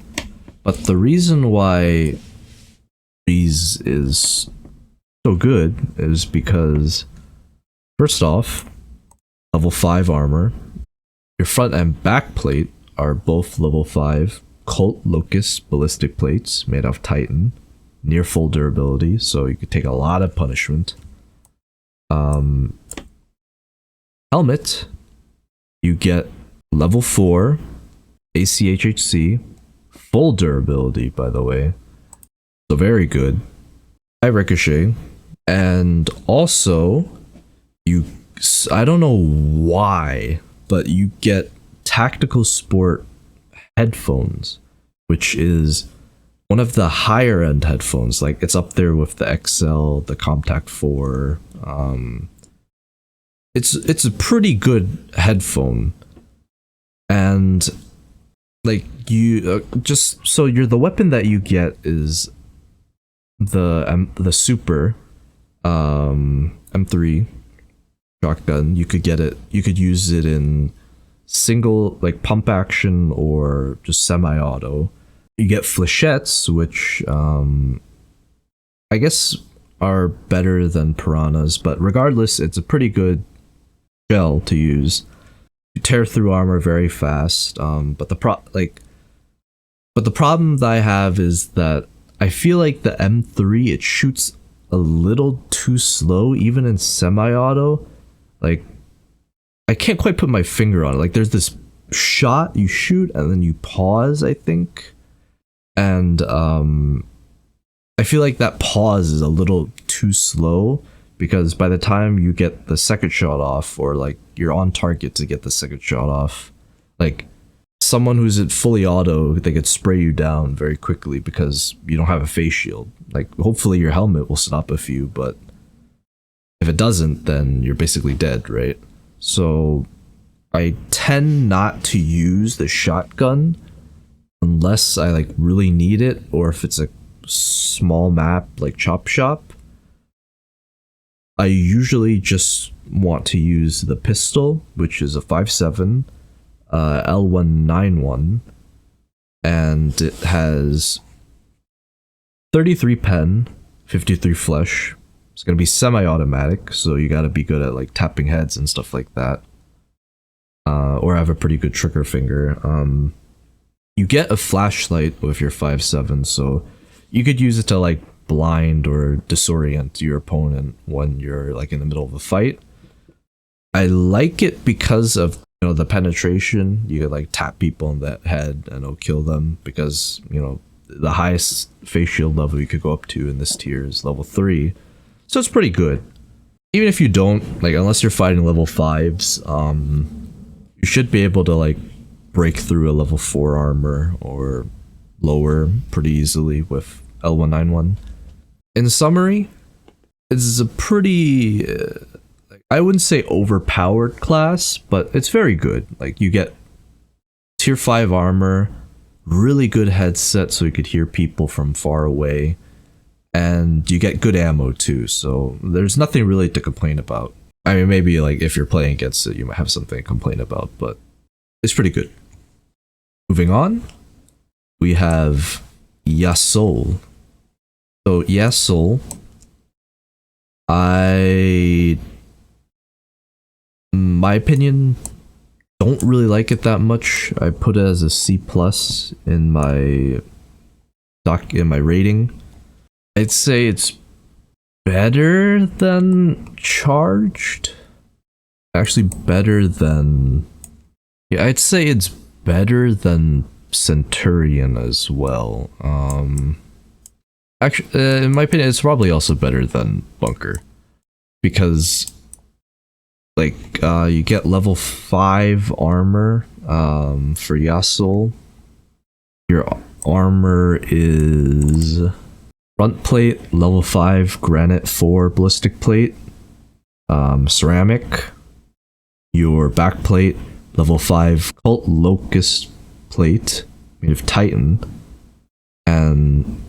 But the reason why Breeze is so good is because, first off, level 5 armor. Your front and back plate are both level 5 Cult Locust ballistic plates made of Titan. Near full durability, so you could take a lot of punishment. Helmet, you get level 4 ACHHC, full durability, by the way, so very good. High ricochet, and also I don't know why, but you get tactical sport headphones, which is one of the higher end headphones. Like, it's up there with the XL, the Compact 4. It's a pretty good headphone, and like you just so the weapon that you get is the super M3 shotgun. You could get it. You could use it in single, like, pump action or just semi-auto. You get flechettes, which I guess are better than piranhas, but regardless, it's a pretty good shell to use. You tear through armor very fast, but the problem that I have is that I feel like the M3, it shoots a little too slow, even in semi-auto. Like, I can't quite put my finger on it. Like, there's this shot you shoot and then you pause, I think. And I feel like that pause is a little too slow, because by the time you get the second shot off, or like you're on target to get the second shot off, like someone who's at fully auto, they could spray you down very quickly because you don't have a face shield. Like, hopefully your helmet will stop a few, but if it doesn't, then you're basically dead, right? So I tend not to use the shotgun unless I like really need it, or if it's a small map like Chop Shop. I usually just want to use the pistol, which is a 5.7 L191, and it has 33 pen, 53 flesh. It's gonna be semi-automatic, so you gotta be good at like tapping heads and stuff like that, or have a pretty good trigger finger. You get a flashlight with your 5.7, so you could use it to like blind or disorient your opponent when you're like in the middle of a fight. I like it because of, you know, the penetration. You could like tap people in the head and it'll kill them, because, you know, the highest face shield level you could go up to in this tier is level 3. So it's pretty good. Even if you don't, like, unless you're fighting level 5s, you should be able to like break through a level 4 armor or lower pretty easily with L191. In summary, it's a pretty, I wouldn't say overpowered class, but it's very good. Like, you get tier 5 armor, really good headset so you could hear people from far away, and you get good ammo too, so there's nothing really to complain about. I mean, maybe like if you're playing against it, you might have something to complain about, but it's pretty good. Moving on, we have Yesaul. So Yesaul, my opinion, don't really like it that much. I put it as a C+ in my rating. I'd say it's better than Charged. Actually, better than... Yeah, I'd say it's better than Centurion as well. Actually, in my opinion, it's probably also better than Bunker, because like you get level 5 armor for Yesaul. Your armor is front plate level 5 granite 4 ballistic plate, ceramic. Your back plate level 5 cult locust plate made of Titan, and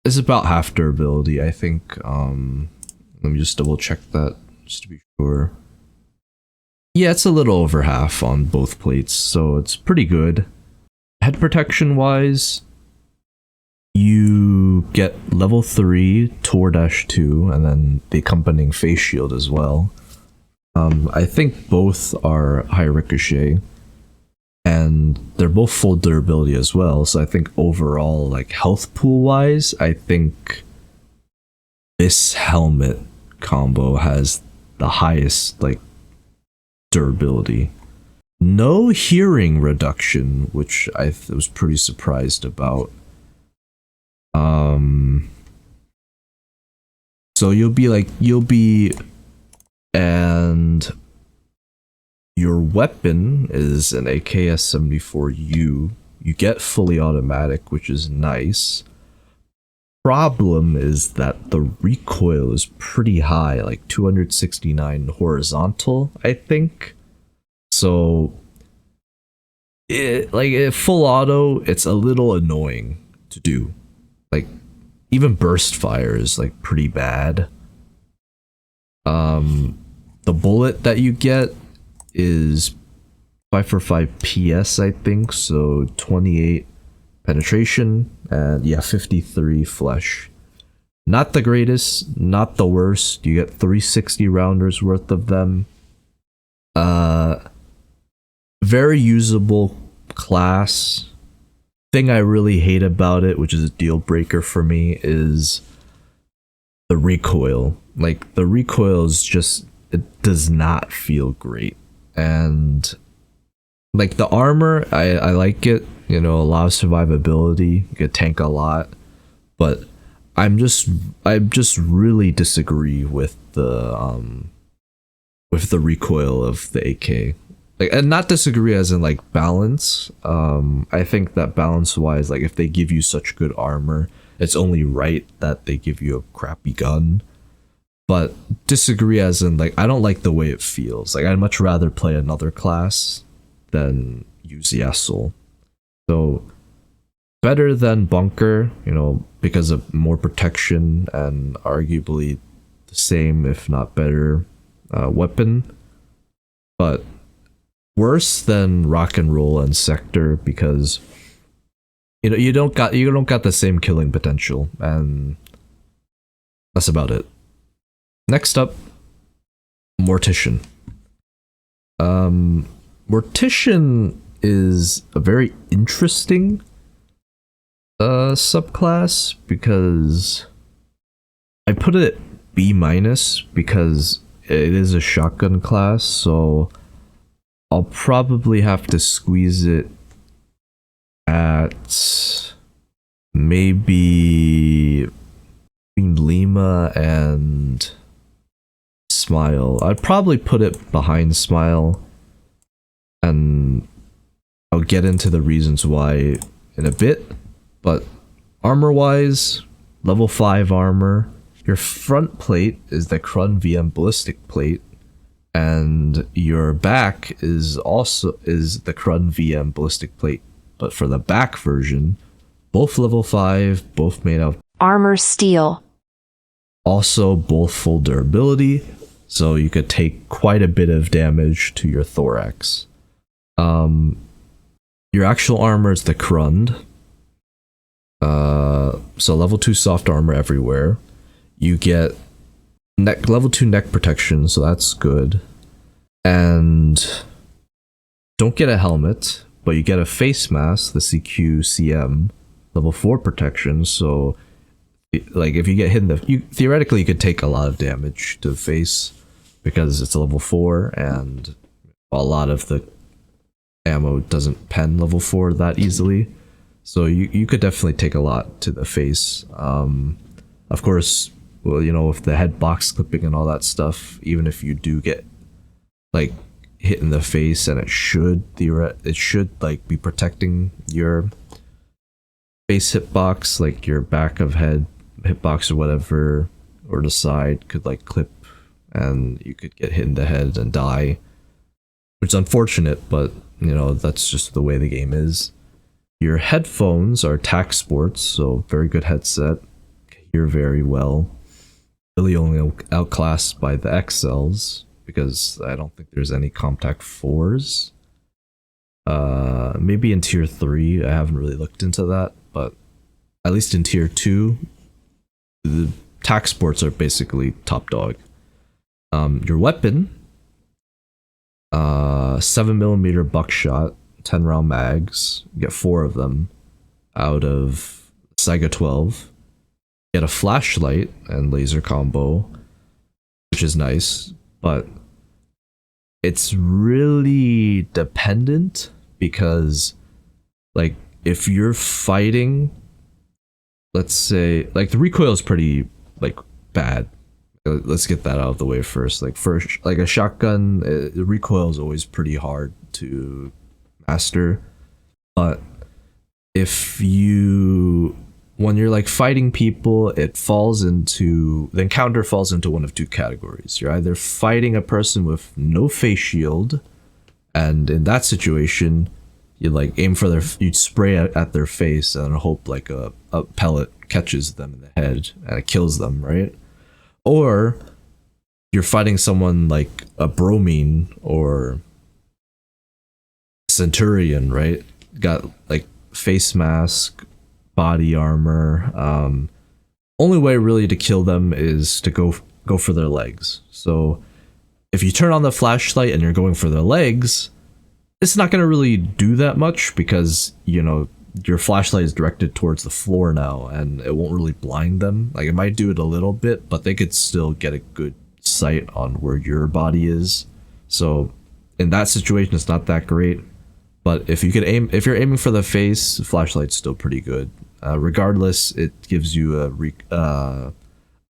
It's about half durability, I think. Let me just double check that just to be sure. Yeah, it's a little over half on both plates, so it's pretty good. Head protection wise, you get level 3 Tor-2 and then the accompanying face shield as well. I think both are high ricochet and they're both full durability as well, so I think overall, like health pool wise, I think this helmet combo has the highest like durability. No hearing reduction, which I was pretty surprised about. So you'll be and your weapon is an AKS-74U. You get fully automatic, which is nice. Problem is that the recoil is pretty high, like 269 horizontal, I think. So full auto, it's a little annoying to do. Like even burst fire is like pretty bad. The bullet that you get is 545 PS, I think, so 28 penetration and yeah, 53 flesh. Not the greatest, not the worst. You get 360 rounders worth of them. Very usable class. Thing I really hate about it, which is a deal breaker for me, is the recoil. Like the recoil is just, it does not feel great. And like the armor, I like it, you know, a lot of survivability, you can tank a lot, but I just really disagree with the recoil of the AK. Like, and not disagree as in like balance. I think that balance wise, like if they give you such good armor, it's only right that they give you a crappy gun. But disagree as in like I don't like the way it feels. Like I'd much rather play another class than use Yesaul. So better than Bunker, you know, because of more protection and arguably the same, if not better, weapon. But worse than Rock and Roll and Sector because you know you don't got the same killing potential, and that's about it. Next up, Mortician. Mortician is a very interesting subclass because I put it B- because it is a shotgun class, so I'll probably have to squeeze it at maybe between Lima and Smile. I'd probably put it behind Smile, and I'll get into the reasons why in a bit. But armor wise, level 5 armor. Your front plate is the Krun VM ballistic plate, and your back is the Krun VM ballistic plate. But for the back version, both level 5, both made out of armor steel. Also both full durability, so you could take quite a bit of damage to your thorax. Your actual armor is the Krund. So level 2 soft armor everywhere. You get level 2 neck protection, so that's good. And don't get a helmet, but you get a face mask, the CQ-CM, level 4 protection, so like if you get hit in theoretically you could take a lot of damage to the face because it's a level 4 and a lot of the ammo doesn't pen level 4 that easily, so you could definitely take a lot to the face. Of course, well, you know, with the head box clipping and all that stuff, even if you do get like hit in the face, and it should like be protecting your face hitbox, like your back of head hitbox or whatever, or the side could like clip and you could get hit in the head and die, which is unfortunate, but you know, that's just the way the game is. Your headphones are tac sports, so very good headset. FUNNIER very well. Really only outclassed by the XLs, because I don't think there's any Comtac 4s. Maybe in tier 3, I haven't really looked into that, but at least in tier 2, the tac sports are basically top dog. Your weapon, 7mm buckshot, 10 round mags, you get 4 of them out of Saiga 12. You get a flashlight and laser combo, which is nice, but it's really dependent, because like if you're fighting, let's say like the recoil is pretty like bad. Let's get that out of the way first. Like first, like a shotgun, the recoil is always pretty hard to master. But if you, when you're like fighting people, the encounter falls into one of two categories. You're either fighting a person with no face shield, and in that situation, you like aim for you'd spray at their face and hope like a pellet catches them in the head and it kills them, right? Or you're fighting someone like a Bromine or Centurion, right? Got like face mask, body armor. Only way really to kill them is to go for their legs. So if you turn on the flashlight and you're going for their legs, it's not going to really do that much, because you know your flashlight is directed towards the floor now, and it won't really blind them. Like it might do it a little bit, but they could still get a good sight on where your body is. So in that situation, it's not that great. But if you're aiming for the face, the flashlight's still pretty good. Regardless, it gives you a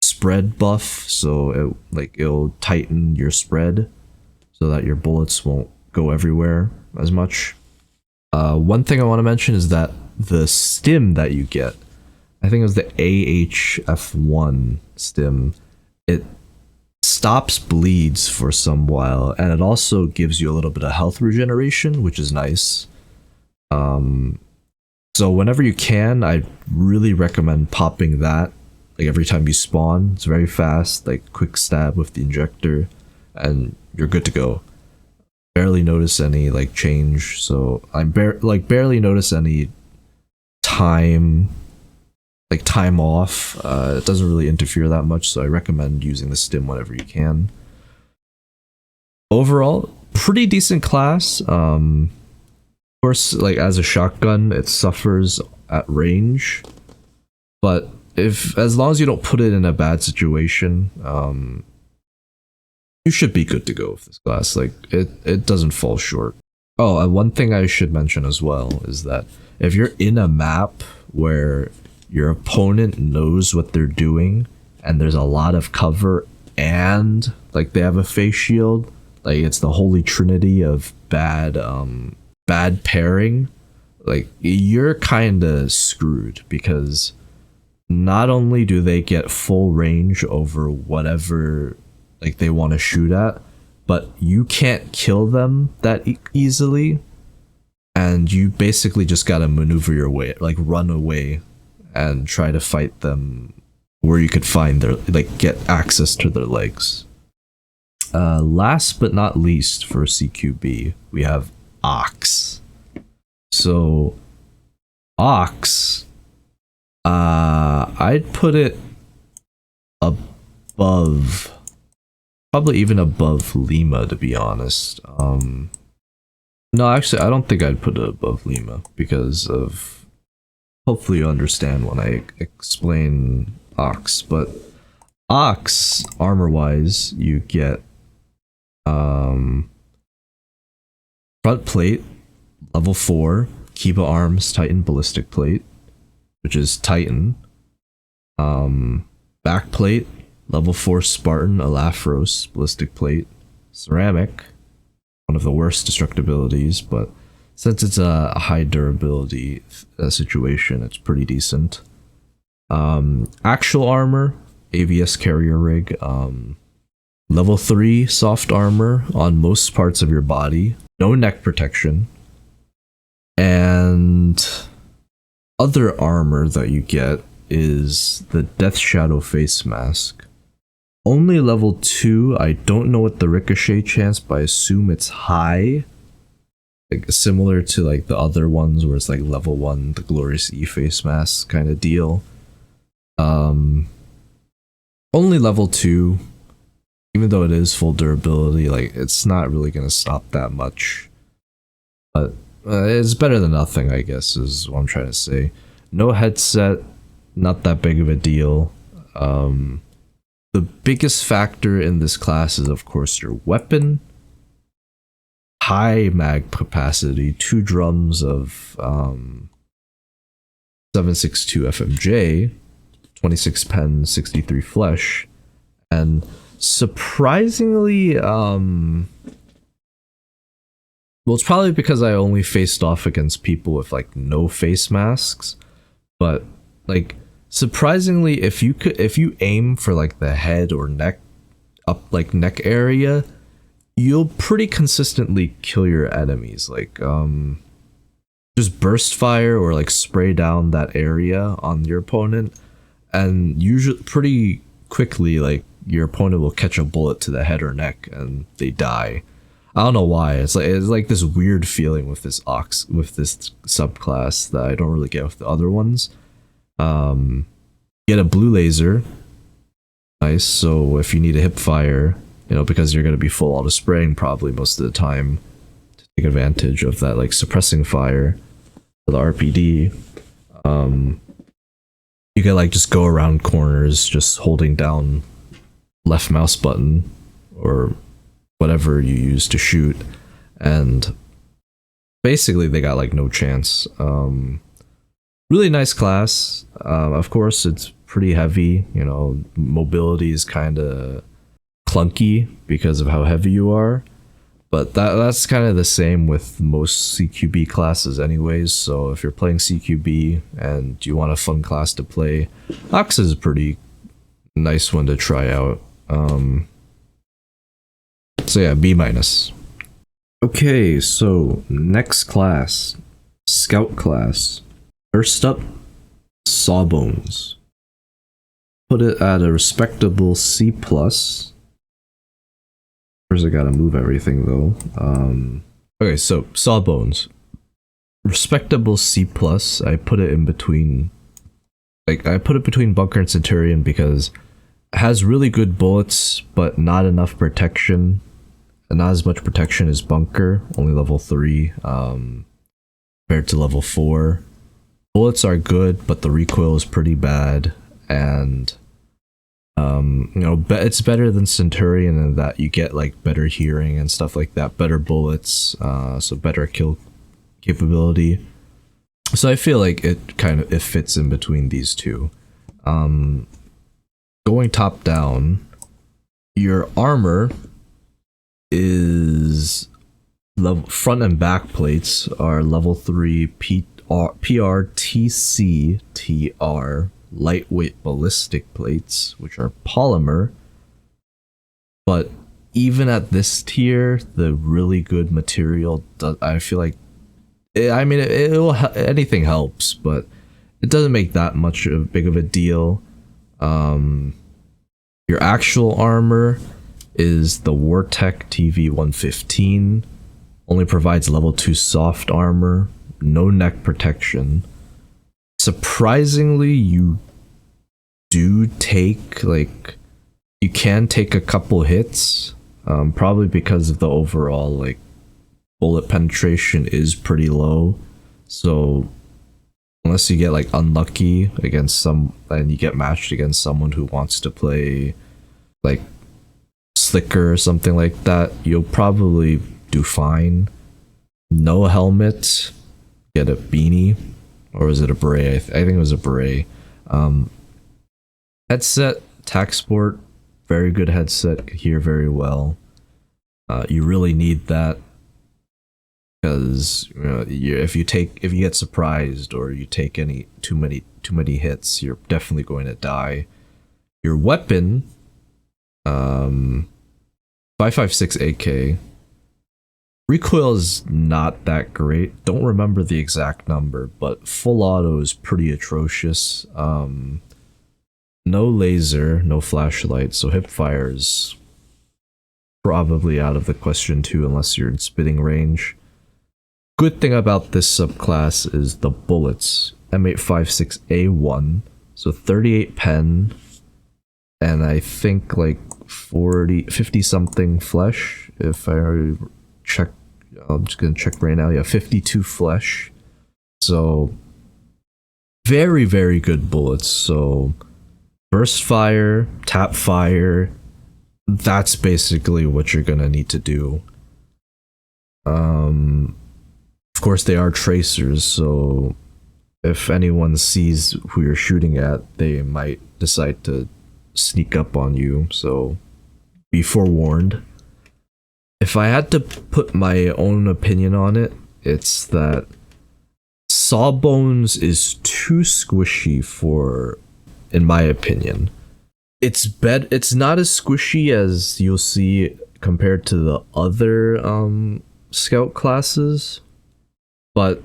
spread buff, so it'll tighten your spread so that your bullets won't go everywhere as much. One thing I want to mention is that the stim that you get, I think it was the AHF1 stim, it stops bleeds for some while, and it also gives you a little bit of health regeneration, which is nice. So whenever you can, I really recommend popping that like every time you spawn. It's very fast, like quick stab with the injector, and you're good to go. Barely notice any like change, so I barely notice any time off. It doesn't really interfere that much, so I recommend using the stim whenever you can. Overall, pretty decent class. Of course, like as a shotgun, it suffers at range, but as long as you don't put it in a bad situation, you should be good to go with this class. Like it doesn't fall short. Oh, and one thing I should mention as well is that if you're in a map where your opponent knows what they're doing and there's a lot of cover and like they have a face shield, like it's the holy trinity of bad pairing, like you're kind of screwed, because not only do they get full range over whatever like they want to shoot at, but you can't kill them that easily, and you basically just gotta maneuver your way, like run away and try to fight them where you could find their, like get access to their legs. Last but not least, for CQB, we have Ox. So Ox, I'd put it above, probably even above Lima, to be honest. No, actually, I don't think I'd put it above Lima, because of, hopefully you understand when I explain Ox. But Ox, armor-wise, you get front plate, level 4, Kiba Arms Titan Ballistic Plate, which is Titan. Back plate, level 4 Spartan Alafros Ballistic Plate, Ceramic, one of the worst destructibilities, but since it's a high durability situation, it's pretty decent. Actual armor, AVS Carrier Rig, level 3 soft armor on most parts of your body, no neck protection, and other armor that you get is the Death Shadow face mask. Only level 2. I don't know what the ricochet chance, but I assume it's high. Like similar to like the other ones where it's like level 1, the Glorious E face mask kind of deal. Only level 2. Even though it is full durability, like it's not really gonna stop that much. But it's better than nothing, I guess, is what I'm trying to say. No headset, not that big of a deal. The biggest factor in this class is, of course, your weapon. High mag capacity, 2 drums of 7.62 FMJ, 26 pen, 63 flesh, and surprisingly, well, it's probably because I only faced off against people with like no face masks, but like surprisingly, if you aim for like the head or neck, up like neck area, you'll pretty consistently kill your enemies. Like just burst fire or like spray down that area on your opponent, and usually pretty quickly like your opponent will catch a bullet to the head or neck and they die. I don't know why. It's like this weird feeling with this subclass that I don't really get with the other ones. Get a blue laser. Nice. So if you need a hip fire, you know, because you're going to be full auto spraying probably most of the time, to take advantage of that like suppressing fire for the RPD. You can like just go around corners just holding down left mouse button or whatever you use to shoot, and basically they got like no chance. Really nice class. Of course it's pretty heavy, you know, mobility is kind of clunky because of how heavy you are, but that's kind of the same with most CQB classes anyways. So if you're playing CQB and you want a fun class to play, Ox is a pretty nice one to try out. So yeah, B-. Okay, so next class, Scout class. First up, Sawbones. Put it at a respectable C+. First I gotta move everything though. Okay, so Sawbones. Respectable C+. I put it in between, like I put it between Bunker and Centurion because it has really good bullets, but not enough protection. And not as much protection as Bunker, only level 3, compared to level 4. Bullets are good, but the recoil is pretty bad, and you know, it's better than Centurion in that you get like better hearing and stuff like that, better bullets, so better kill capability. So I feel like it fits in between these two. Going top down, your armor is level front and back plates are level 3 PRTC-TR lightweight ballistic plates, which are polymer. But even at this tier, the really good material I feel like anything helps, but it doesn't make that much of big of a deal. Your actual armor is the Wartech TV-115. Only provides level 2 soft armor, no neck protection. Surprisingly, you do take, like, you can take a couple hits, probably because of the overall, like, bullet penetration is pretty low. So, unless you get, like, unlucky against and you get matched against someone who wants to play, like, slicker or something like that, you'll probably do fine. No helmet, get a beanie, or was it a beret? I think it was a beret. Headset, Tac Sport, very good headset, could hear very well. You really need that because, you know, if you get surprised or you take too many hits, you're definitely going to die. Your weapon, 5.56 AK. Recoil is not that great. Don't remember the exact number, but full auto is pretty atrocious. No laser, no flashlight, so hip fire is probably out of the question too, unless you're in spitting range. Good thing about this subclass is the bullets. M856A1, so 38 pen, and I think like 50 something flesh. If I check, I'm just gonna check right now. Yeah, 52 flesh. So very, very good bullets. So burst fire, tap fire, that's basically what you're gonna need to do. Of course they are tracers, so if anyone sees who you're shooting at, they might decide to sneak up on you, so be forewarned. If I had to put my own opinion on it, it's that Sawbones is too squishy for, in my opinion. It's not as squishy as you'll see compared to the other scout classes, but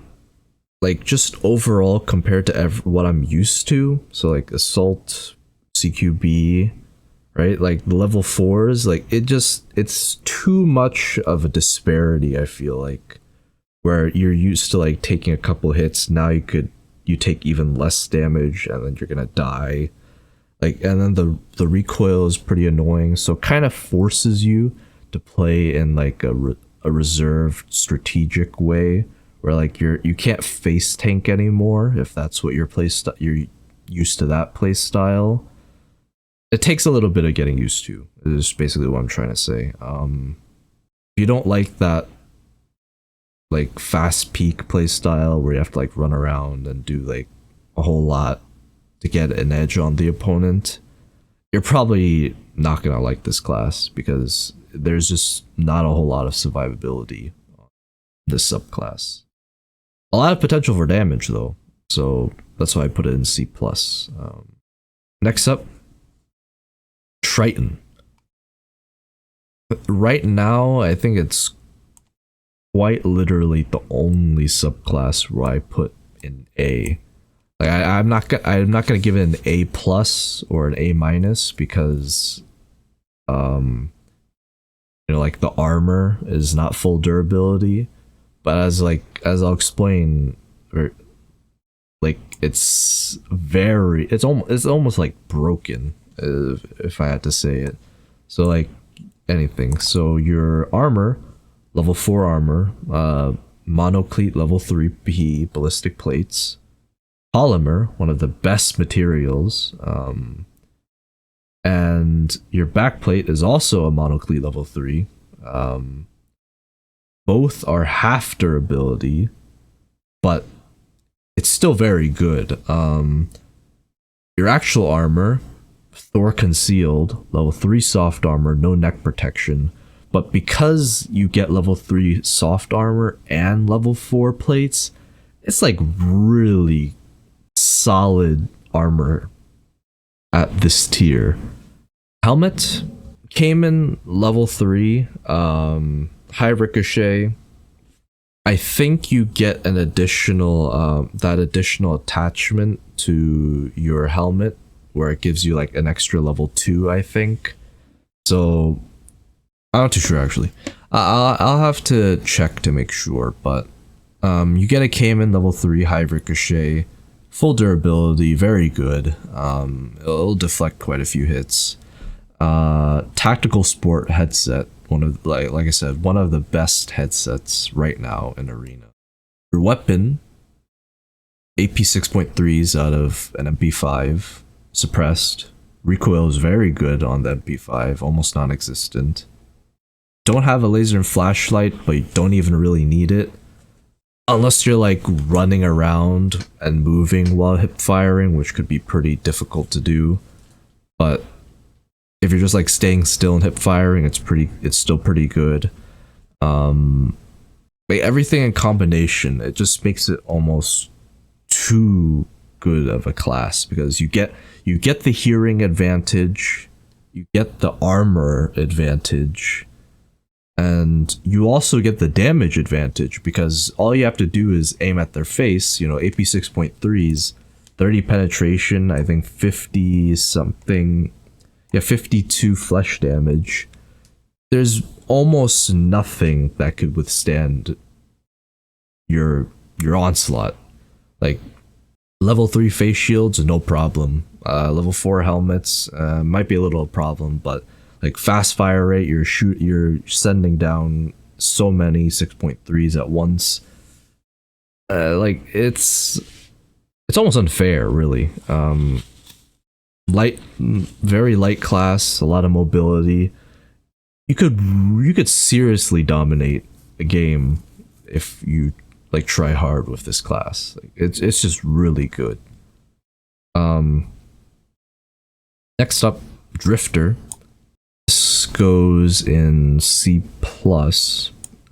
like just overall compared to what I'm used to, so like assault, CQB, right? Like the level 4s, like it's too much of a disparity, I feel like, where you're used to like taking a couple hits, now you take even less damage and then you're gonna die. Like, and then the recoil is pretty annoying, so it kind of forces you to play in like a reserved strategic way, where like you can't face tank anymore if that's what you're used to, that play style. It takes a little bit of getting used to, is basically what I'm trying to say. If you don't like that like fast peak play style where you have to like run around and do like a whole lot to get an edge on the opponent, you're probably not gonna like this class, because there's just not a whole lot of survivability on this subclass. A lot of potential for damage though, so that's why I put it in C+. Next up, Triton. Right now, I think it's quite literally the only subclass where I put in A. Like I'm not gonna give it an A+ or an A-, because like the armor is not full durability, but as I'll explain, or like it's almost like broken, if I had to say it. So like anything, so your armor, level 4 armor, monoclete level 3 P ballistic plates, polymer, one of the best materials, and your backplate is also a monoclete level 3. Both are half durability, but it's still very good. Your actual armor, Thor concealed, level 3 soft armor, no neck protection, but because you get level 3 soft armor and level 4 plates, it's like really solid armor at this tier. Helmet came in level 3, high ricochet. I think you get an additional that additional attachment to your helmet where it gives you like an extra level 2, I think. So I'm not too sure actually. I'll have to check to make sure, but you get a Cayman level 3 high ricochet, full durability, very good. It'll deflect quite a few hits. Tactical sport headset, one of like I said, one of the best headsets right now in Arena. Your weapon, AP 6.3s out of an MP5, suppressed. Recoil is very good on the MP5, almost non-existent. Don't have a laser and flashlight, but you don't even really need it. Unless you're like running around and moving while hip firing, which could be pretty difficult to do. But if you're just like staying still and hip firing, it's still pretty good. Like everything in combination, it just makes it almost too good of a class, because you get the hearing advantage, you get the armor advantage, And you also get the damage advantage because all you have to do is aim at their face. You know, AP 6.3s, 30 penetration, I think 50 something, yeah, 52 flesh damage. There's almost nothing that could withstand your onslaught. Like level 3 face shields, no problem. Level 4 helmets might be a little problem, but like fast fire rate, you're sending down so many 6.3s at once. Like it's almost unfair, really. Very light class, a lot of mobility. You could seriously dominate a game if you like try hard with this class. Like, it's just really good. Next up, Drifter. This goes in C+. If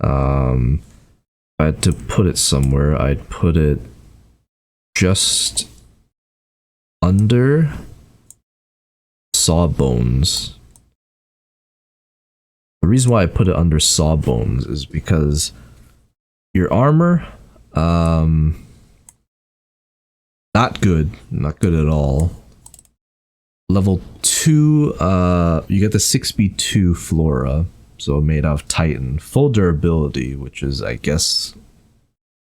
I had to put it somewhere, I'd put it just under Sawbones. The reason why I put it under Sawbones is because your armor, not good at all. Level 2, you get the 6B2 Flora, so made out of Titan. Full durability, which is, I guess,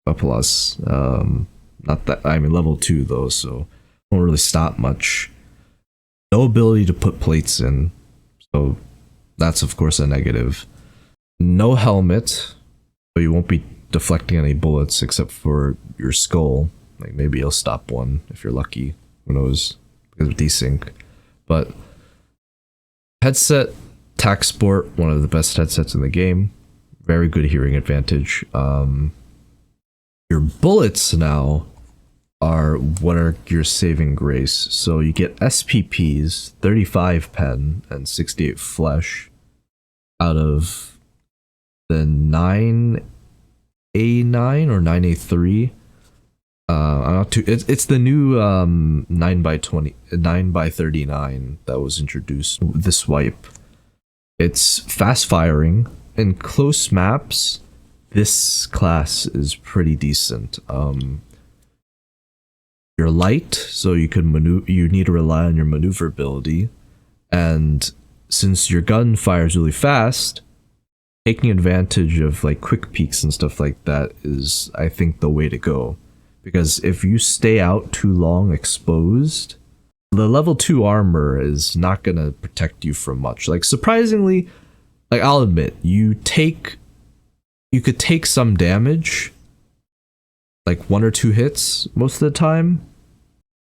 a plus. Not that, I mean, level 2 though, so won't really stop much. No ability to put plates in, so that's of course a negative. No helmet, so you won't be deflecting any bullets except for your skull. Like maybe you'll stop one if you're lucky. Who knows? Because of desync. But headset, tac sport, one of the best headsets in the game. Very good hearing advantage. Your bullets now are what are your saving grace. So you get SPPs, 35 pen and 68 flesh out of the 9A9 or 9A3. I'm not too. It's the new 9x20, 9x39 that was introduced this wipe. It's fast firing in close maps. This class is pretty decent. You're light, so you can maneuver. You need to rely on your maneuverability, and since your gun fires really fast, taking advantage of like quick peeks and stuff like that is, I think, the way to go. Because if you stay out too long exposed, the level 2 armor is not going to protect you from much. Like, surprisingly, like, I'll admit, you could take some damage, like 1 or 2 hits most of the time,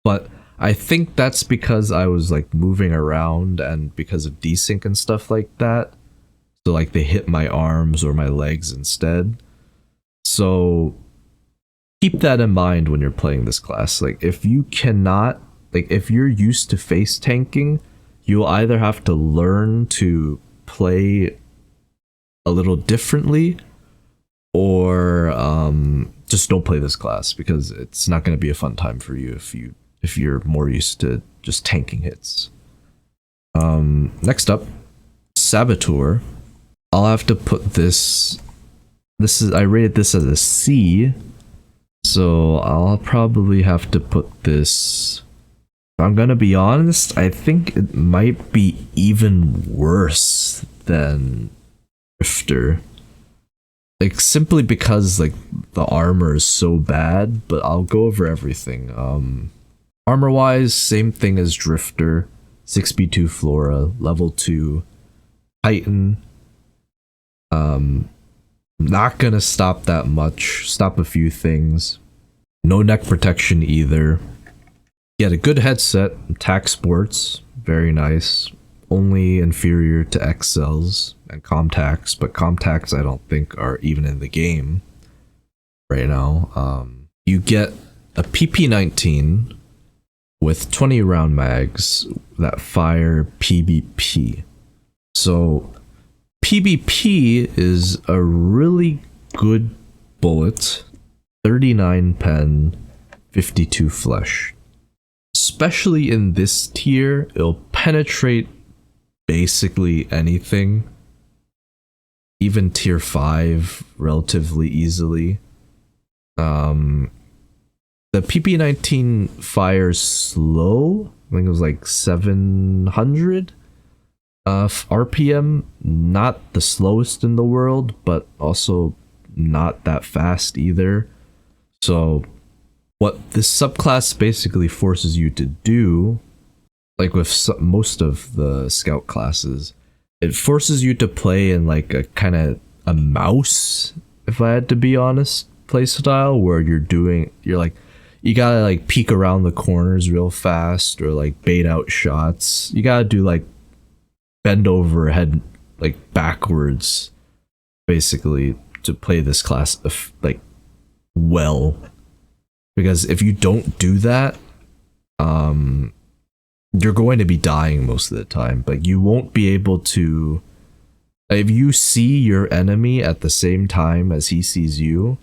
but I think that's because I was like moving around and because of desync and stuff like that. So like they hit my arms or my legs instead. So keep that in mind when you're playing this class. Like if you cannot, like if you're used to face tanking, you'll either have to learn to play a little differently or just don't play this class, because it's not going to be a fun time for you if you're more used to just tanking hits. Next up, Saboteur. I'll have to put this is, I rated this as a C, so I'll probably have to put this, if I'm gonna be honest, I think it might be even worse than Drifter. Like, simply because like the armor is so bad, but I'll go over everything. Armor wise, same thing as Drifter. 6B2 Flora, level 2 Titan. Not gonna stop that much. Stop a few things. No neck protection either. Get a good headset. Tac Sports, very nice. Only inferior to XLs and Comtacs, but Comtacs I don't think are even in the game right now. You get a PP19 with 20 round mags that fire PBP. So PBP is a really good bullet, 39 pen, 52 flesh. Especially in this tier, it'll penetrate basically anything. even tier 5 relatively easily. The PP19 fires slow. I think it was like 700 RPM. Not the slowest in the world, but also not that fast either. So what this subclass basically forces you to do, like with most of the scout classes, it forces you to play in like a kind of a mouse, if I had to be honest, playstyle where you're like, you gotta like peek around the corners real fast or like bait out shots. You gotta do like bend over head like backwards basically to play this class like well. Because if you don't do that, you're going to be dying most of the time. But you won't be able to, if you see your enemy at the same time as he sees you,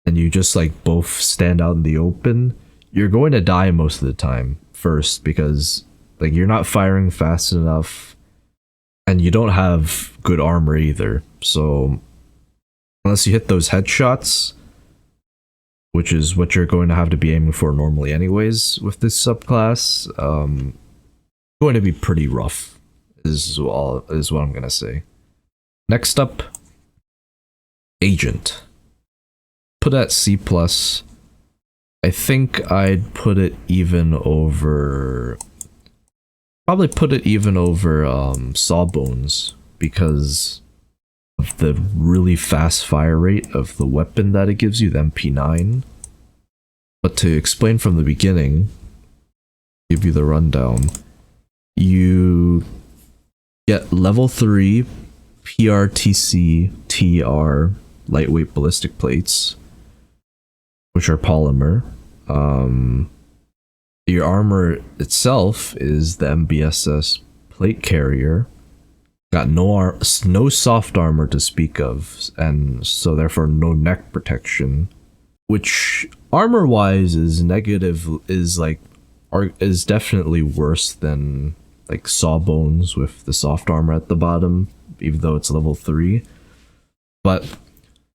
and you just like both stand out in the open, you're going to die most of the time first, because like you're not firing fast enough and you don't have good armor either. So unless you hit those headshots, which is what you're going to have to be aiming for normally anyways with this subclass, going to be pretty rough is what I'm gonna say. Next up, Agent. Put at C+. I think I'd put it even over, probably put it even over Sawbones, because of the really fast fire rate of the weapon that it gives you, the MP9. But to explain from the beginning, give you the rundown, you get level 3 PRTC TR lightweight ballistic plates, which are polymer. Your armor itself is the MBSS plate carrier. Got no soft armor to speak of, and so therefore no neck protection, which armor wise is negative, is definitely worse than like Sawbones with the soft armor at the bottom, even though it's level 3. But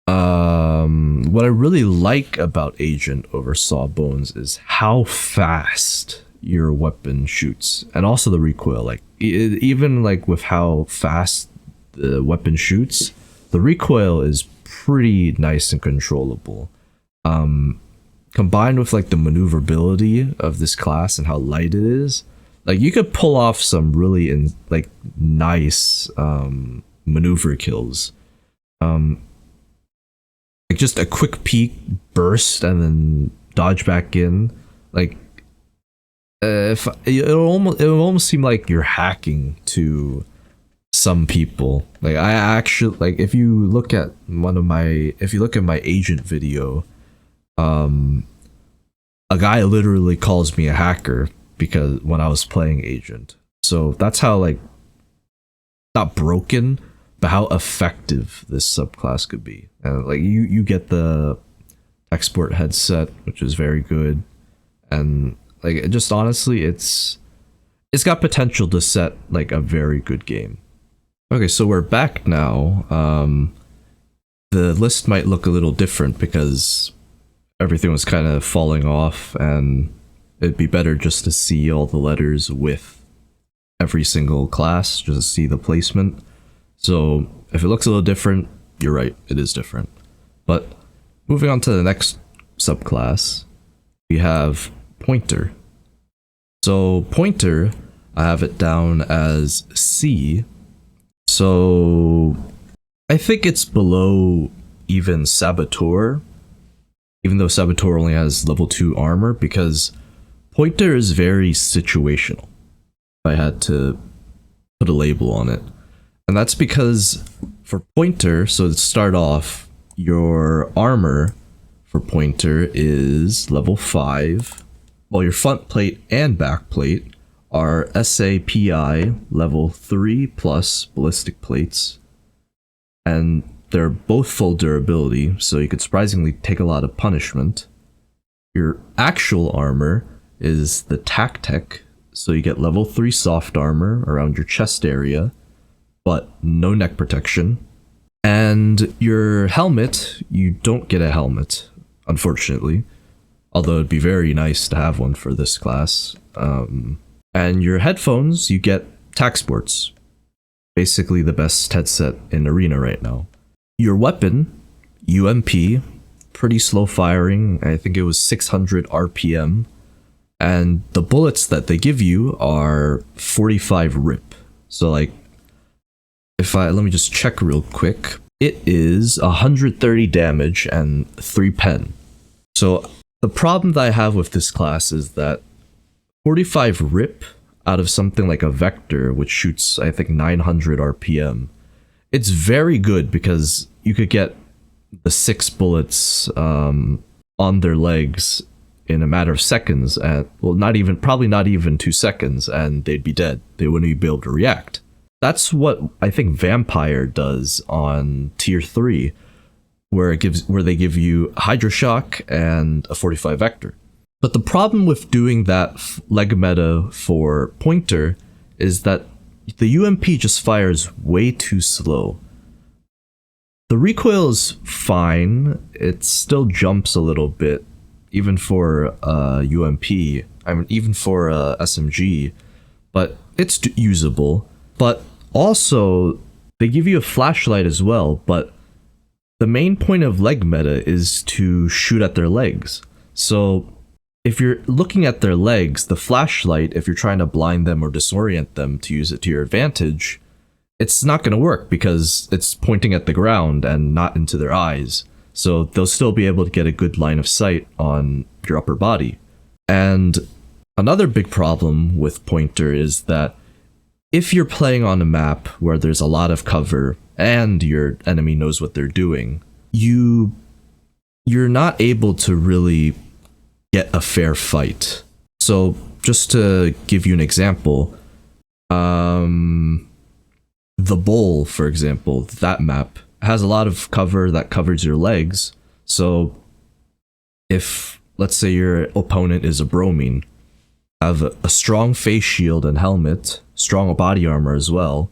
what I really like about Agent over Sawbones is how fast your weapon shoots, and also the recoil. Like even like with how fast the weapon shoots, the recoil is pretty nice and controllable. Combined with like the maneuverability of this class and how light it is, like you could pull off some really nice maneuver kills. Like just a quick peek, burst, and then dodge back in. Like if it almost seem like you're hacking to some people. Like I actually, like if you look at my Agent video, a guy literally calls me a hacker because when I was playing Agent. So that's how, like, not broken, but how effective this subclass could be. And like you get the export headset, which is very good, and like it just honestly, it's got potential to set like a very good game. Okay, so we're back now. The list might look a little different because everything was kind of falling off, and it'd be better just to see all the letters with every single class, just to see the placement. So if it looks a little different, you're right, it is different. But moving on to the next subclass, we have Pointer. So Pointer, I have it down as C. So I think it's below even Saboteur, even though Saboteur only has level 2 armor, because Pointer is very situational, if I had to put a label on it. And that's because for Pointer, so to start off, your armor for Pointer is level 5, while your front plate and back plate are SAPI level 3 plus ballistic plates, and they're both full durability, so you could surprisingly take a lot of punishment. Your actual armor is the Tactec, so you get level 3 soft armor around your chest area, but no neck protection. And your helmet, you don't get a helmet, unfortunately. Although it'd be very nice to have one for this class. And your headphones, you get tac sports. Basically the best headset in Arena right now. Your weapon, UMP, pretty slow firing. I think it was 600 RPM. And the bullets that they give you are 45 rip. So like, let me just check real quick. It is 130 damage and 3 pen. So the problem that I have with this class is that 45 rip out of something like a Vector, which shoots, I think, 900 RPM. It's very good because you could get the 6 bullets on their legs in a matter of seconds, and well, probably not even 2 seconds, and they'd be dead. They wouldn't be able to react. That's what I think Vampire does on tier 3, where they give you Hydra Shock and a 45 Vector. But the problem with doing that leg meta for Pointer is that the UMP just fires way too slow. The recoil is fine, it still jumps a little bit, even for UMP, I mean even for SMG, but it's usable. But also, they give you a flashlight as well, but the main point of leg meta is to shoot at their legs. So if you're looking at their legs, the flashlight, if you're trying to blind them or disorient them to use it to your advantage, it's not going to work because it's pointing at the ground and not into their eyes. So they'll still be able to get a good line of sight on your upper body. And another big problem with Pointer is that if you're playing on a map where there's a lot of cover and your enemy knows what they're doing, you're not able to really get a fair fight. So just to give you an example, the Bowl, for example, that map has a lot of cover that covers your legs. So if, let's say your opponent is a Bromine, have a strong face shield and helmet, strong body armor as well,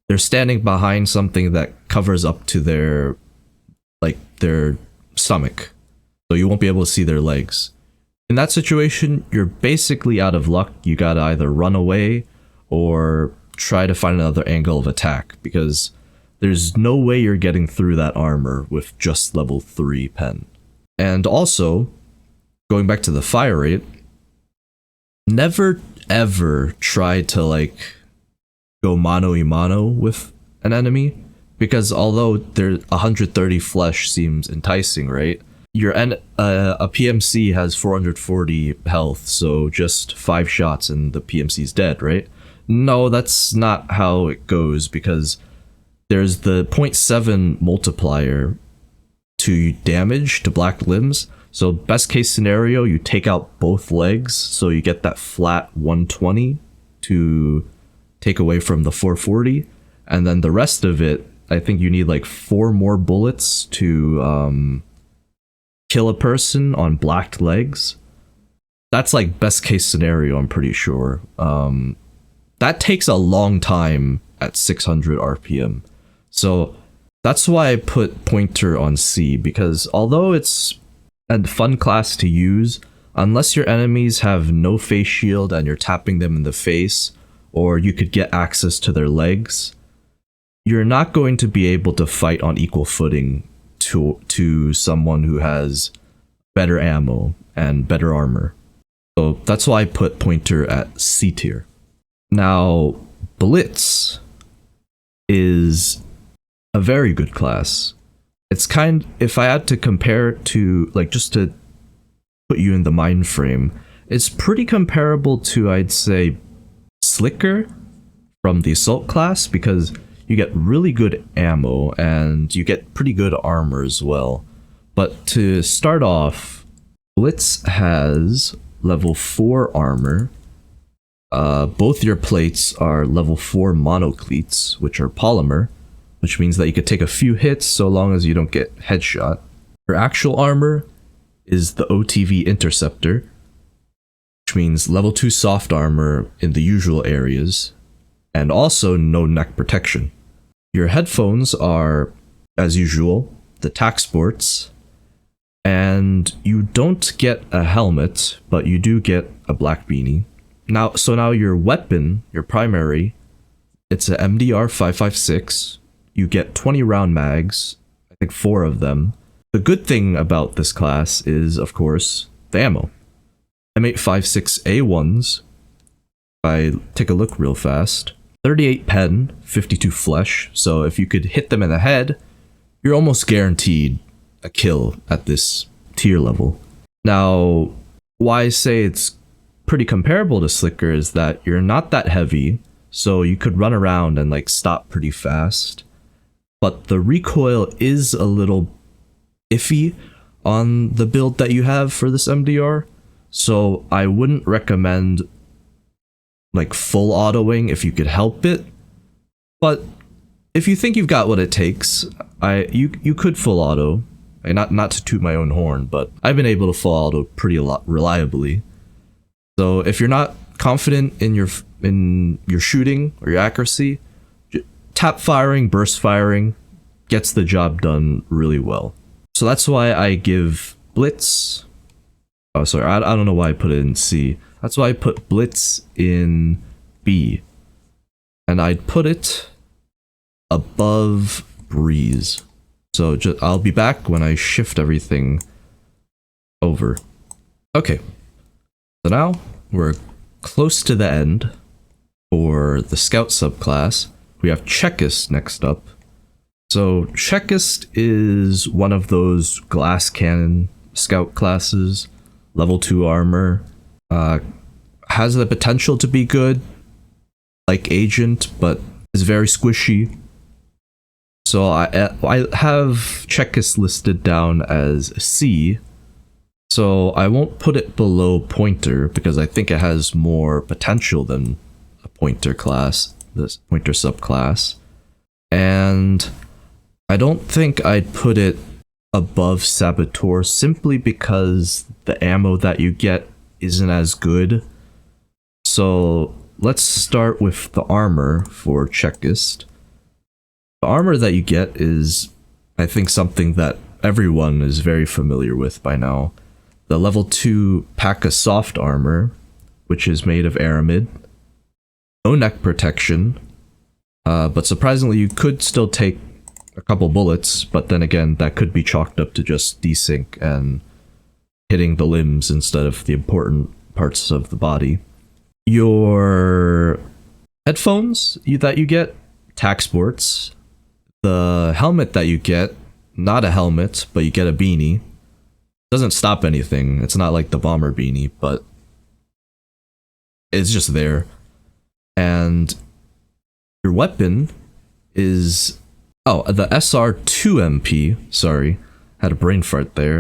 they're standing behind something that covers up to their stomach, so you won't be able to see their legs. In that situation, you're basically out of luck. You gotta either run away or try to find another angle of attack, because there's no way you're getting through that armor with just level 3 pen. And also, going back to the fire rate, never ever try to go mano-a-mano with an enemy, because although their 130 flesh seems enticing, right? A PMC has 440 health, so just 5 shots and the PMC's dead, right? No, that's not how it goes, because there's the 0.7 multiplier to damage to black limbs. So best case scenario, you take out both legs, so you get that flat 120 to take away from the 440, and then the rest of it, I think you need 4 more bullets to kill a person on blacked legs. That's best case scenario, I'm pretty sure. That takes a long time at 600 RPM. So that's why I put Pointer on C, because although it's a fun class to use, unless your enemies have no face shield and you're tapping them in the face, or you could get access to their legs, you're not going to be able to fight on equal footing to someone who has better ammo and better armor. So that's why I put Pointer at C tier. Now, Blitz is a very good class. It's if I had to compare it to, just to put you in the mind frame, it's pretty comparable to, I'd say, Slicker from the Assault class, because you get really good ammo and you get pretty good armor as well. But to start off, Blitz has level 4 armor. Both your plates are level 4 monocleats, which are polymer, which means that you could take a few hits so long as you don't get headshot. Your actual armor is the OTV Interceptor, which means level 2 soft armor in the usual areas, and also no neck protection. Your headphones are as usual, the tack sports, and you don't get a helmet, but you do get a black beanie. Now your weapon, your primary, it's a MDR 5.56. You get 20 round mags, I think 4 of them. The good thing about this class is, of course, the ammo. M856A1s, if I take a look real fast, 38 pen, 52 flesh, so if you could hit them in the head, you're almost guaranteed a kill at this tier level. Now, why I say it's pretty comparable to Slicker is that you're not that heavy, so you could run around and like stop pretty fast. But the recoil is a little iffy on the build that you have for this MDR, so I wouldn't recommend like full autoing if you could help it. But if you think you've got what it takes, you could full auto. Not to toot my own horn, but I've been able to full auto pretty reliably. So if you're not confident in your shooting or your accuracy, tap firing, burst firing gets the job done really well. So that's why I give Blitz. Oh, sorry, I don't know why I put it in C. That's why I put Blitz in B, and I'd put it above Breeze. So I'll be back when I shift everything over. Okay, so now we're close to the end for the Scout subclass. We have Chekist next up. So Chekist is one of those glass cannon Scout classes, level 2 armor, has the potential to be good, like Agent, but is very squishy. So I have Chekist listed down as C, so I won't put it below Pointer because I think it has more potential than a Pointer class, this Pointer subclass. And I don't think I'd put it above Saboteur simply because the ammo that you get isn't as good. So let's start with the armor for Chekist. The armor that you get is, I think, something that everyone is very familiar with by now. The level 2 P.A.K.A. soft armor, which is made of aramid. No neck protection, but surprisingly you could still take a couple bullets, but then again that could be chalked up to just desync and hitting the limbs instead of the important parts of the body. Your headphones that you get, tack sports. The helmet that you get, not a helmet, but you get a beanie. Doesn't stop anything. It's not like the bomber beanie, but it's just there. And your weapon is the SR2MP. Sorry, had a brain fart there.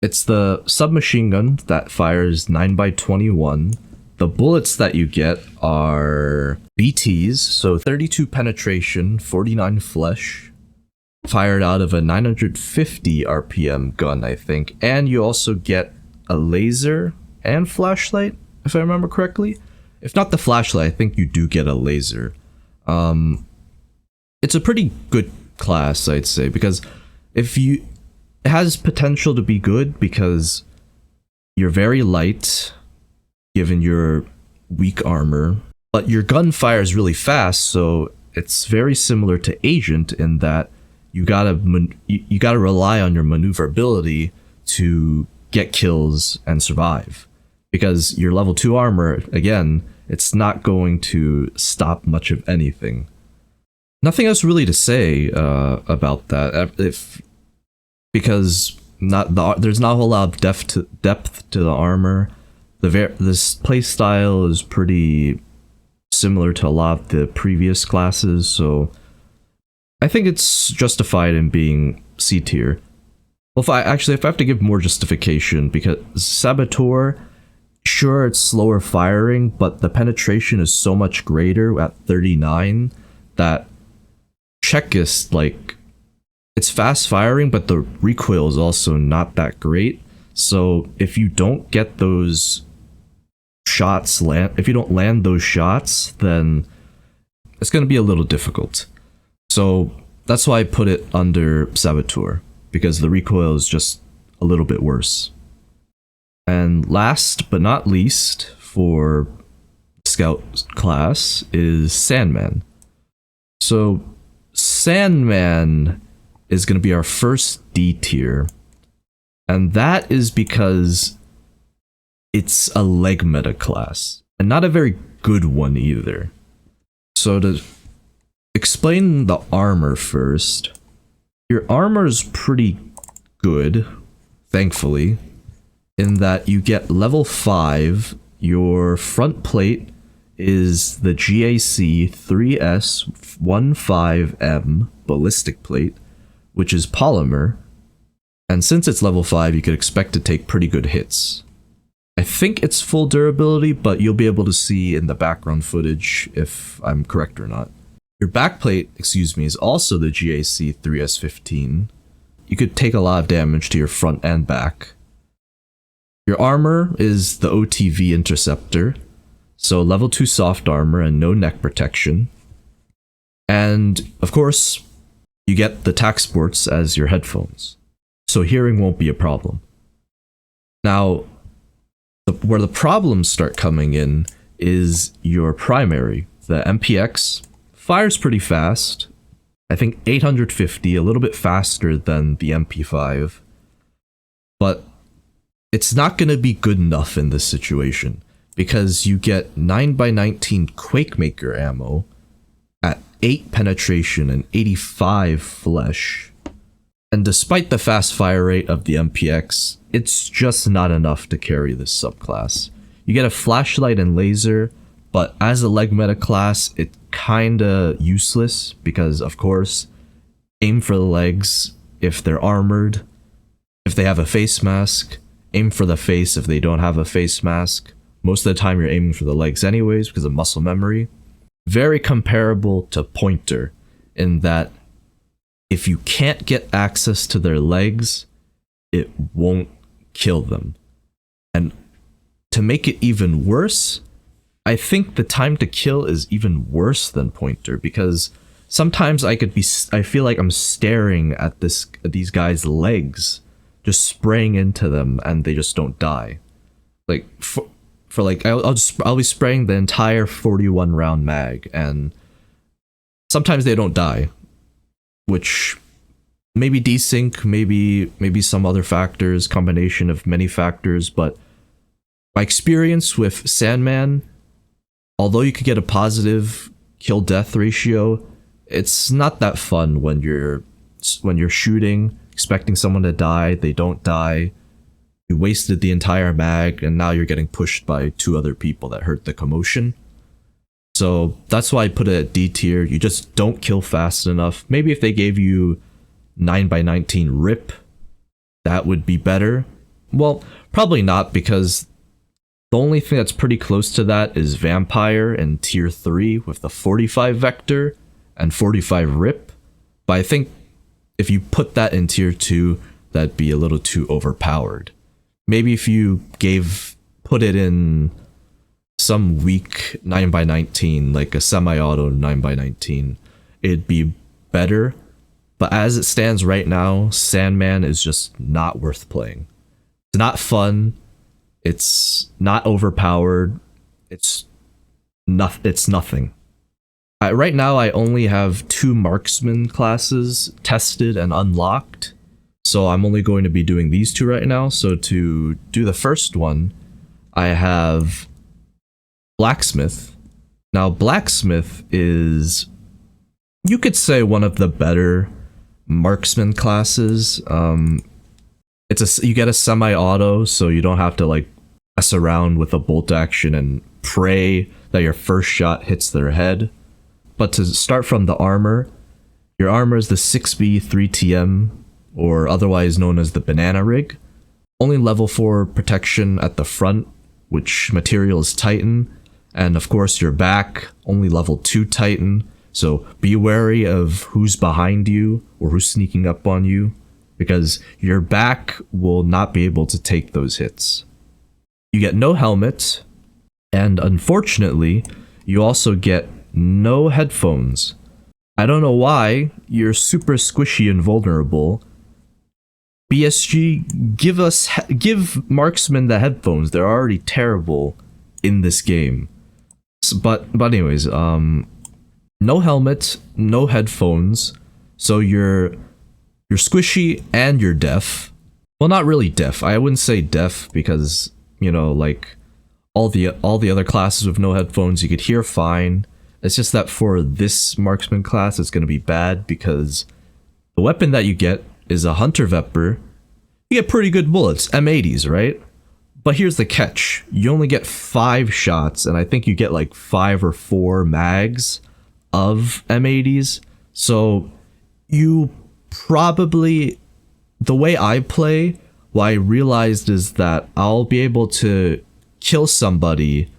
It's the submachine gun that fires 9x21. The bullets that you get are BTs, so 32 penetration, 49 flesh, fired out of a 950 RPM gun, I think. And you also get a laser and flashlight, if I remember correctly. If not the flashlight, I think you do get a laser. It's a pretty good class, I'd say, because it has potential to be good because you're very light, given your weak armor, but your gun fires really fast, so it's very similar to Agent in that you gotta rely on your maneuverability to get kills and survive. Because your level 2 armor, again, it's not going to stop much of anything. Nothing else really to say about that, because there's not a whole lot of depth to the armor. This playstyle is pretty similar to a lot of the previous classes, so I think it's justified in being C tier. Well, if I have to give more justification, because Saboteur, sure, it's slower firing, but the penetration is so much greater at 39 that Chekist, like, it's fast firing, but the recoil is also not that great. So if you don't get those shots if you don't land those shots, then it's going to be a little difficult. So that's why I put it under Saboteur, because the recoil is just a little bit worse. And last but not least for Scout class is Sandman. So Sandman is going to be our first D tier, and that is because it's a leg meta class, and not a very good one either. So to explain the armor first, your armor is pretty good, thankfully, in that you get level 5, your front plate is the GAC 3S15M ballistic plate, which is polymer, and since it's level 5, you could expect to take pretty good hits. I think it's full durability, but you'll be able to see in the background footage if I'm correct or not. Your backplate, is also the GAC 3S15. You could take a lot of damage to your front and back. Your armor is the OTV Interceptor, so level 2 soft armor and no neck protection. And, of course, you get the tac sports as your headphones, so hearing won't be a problem. Now, where the problems start coming in is your primary. The MPX fires pretty fast. I think 850, a little bit faster than the MP5. But it's not going to be good enough in this situation, because you get 9x19 Quakemaker ammo at 8 penetration and 85 flesh. And despite the fast fire rate of the MPX, it's just not enough to carry this subclass. You get a flashlight and laser, but as a leg meta class, it's kinda useless because, of course, aim for the legs if they're armored. If they have a face mask, aim for the face if they don't have a face mask. Most of the time you're aiming for the legs anyways because of muscle memory. Very comparable to Pointer in that if you can't get access to their legs, it won't kill them. And to make it even worse, I think the time to kill is even worse than Pointer, because sometimes I feel like I'm staring at these guys' legs, just spraying into them, and they just don't die. Like I'll be spraying the entire 41 round mag, and sometimes they don't die, which maybe desync, maybe some other factors, combination of many factors, but my experience with Sandman, although you could get a positive kill death ratio, it's not that fun when you're shooting, expecting someone to die, they don't die, you wasted the entire mag, and now you're getting pushed by 2 other people that hurt the commotion. So that's why I put it at D tier. You just don't kill fast enough. Maybe if they gave you 9x19 rip, that would be better. Well, probably not, because the only thing that's pretty close to that is Vampire in tier 3 with the 45 vector and 45 rip. But I think if you put that in tier 2, that'd be a little too overpowered. Maybe if you put it in some weak 9x19, like a semi-auto 9x19, it'd be better. But as it stands right now, Sandman is just not worth playing. It's not fun. It's not overpowered. It's nothing. Right now, I only have 2 Marksman classes tested and unlocked. So I'm only going to be doing these 2 right now. So to do the first one, I have Blacksmith. Now, Blacksmith is, you could say, one of the better Marksman classes. You get a semi-auto, so you don't have to like mess around with a bolt action and pray that your first shot hits their head. But to start from the armor, your armor is the 6B 3TM, or otherwise known as the banana rig. Only level 4 protection at the front, which material is Titan, and of course your back, only level 2 Titan, so be wary of who's behind you or who's sneaking up on you, because your back will not be able to take those hits. You get no helmet, and unfortunately, you also get no headphones. I don't know why, you're super squishy and vulnerable. BSG, give Marksman the headphones. They're already terrible in this game. But anyways, no helmet, no headphones, so you're squishy and you're deaf. Well, not really deaf. I wouldn't say deaf because, you know, like all the other classes with no headphones, you could hear fine. It's just that for this Marksman class, it's going to be bad because the weapon that you get is a Hunter Vepper. You get pretty good bullets, M80s, right? But here's the catch. You only get 5 shots, and I think you get like 5 or 4 mags of M80s. So you probably... The way I play, what I realized is that I'll be able to kill somebody,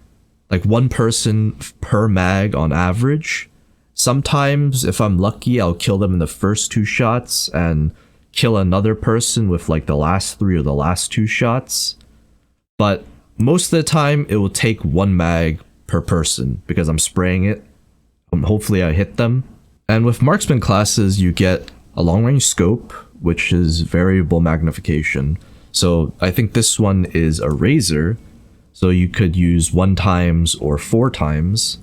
like one person per mag on average. Sometimes, if I'm lucky, I'll kill them in the first 2 shots and kill another person with like the last 3 or the last 2 shots. But most of the time, it will take 1 mag per person because I'm spraying it. Hopefully I hit them. And with Marksman classes, you get a long-range scope, which is variable magnification. So I think this one is a razor, so you could use 1 times or 4 times,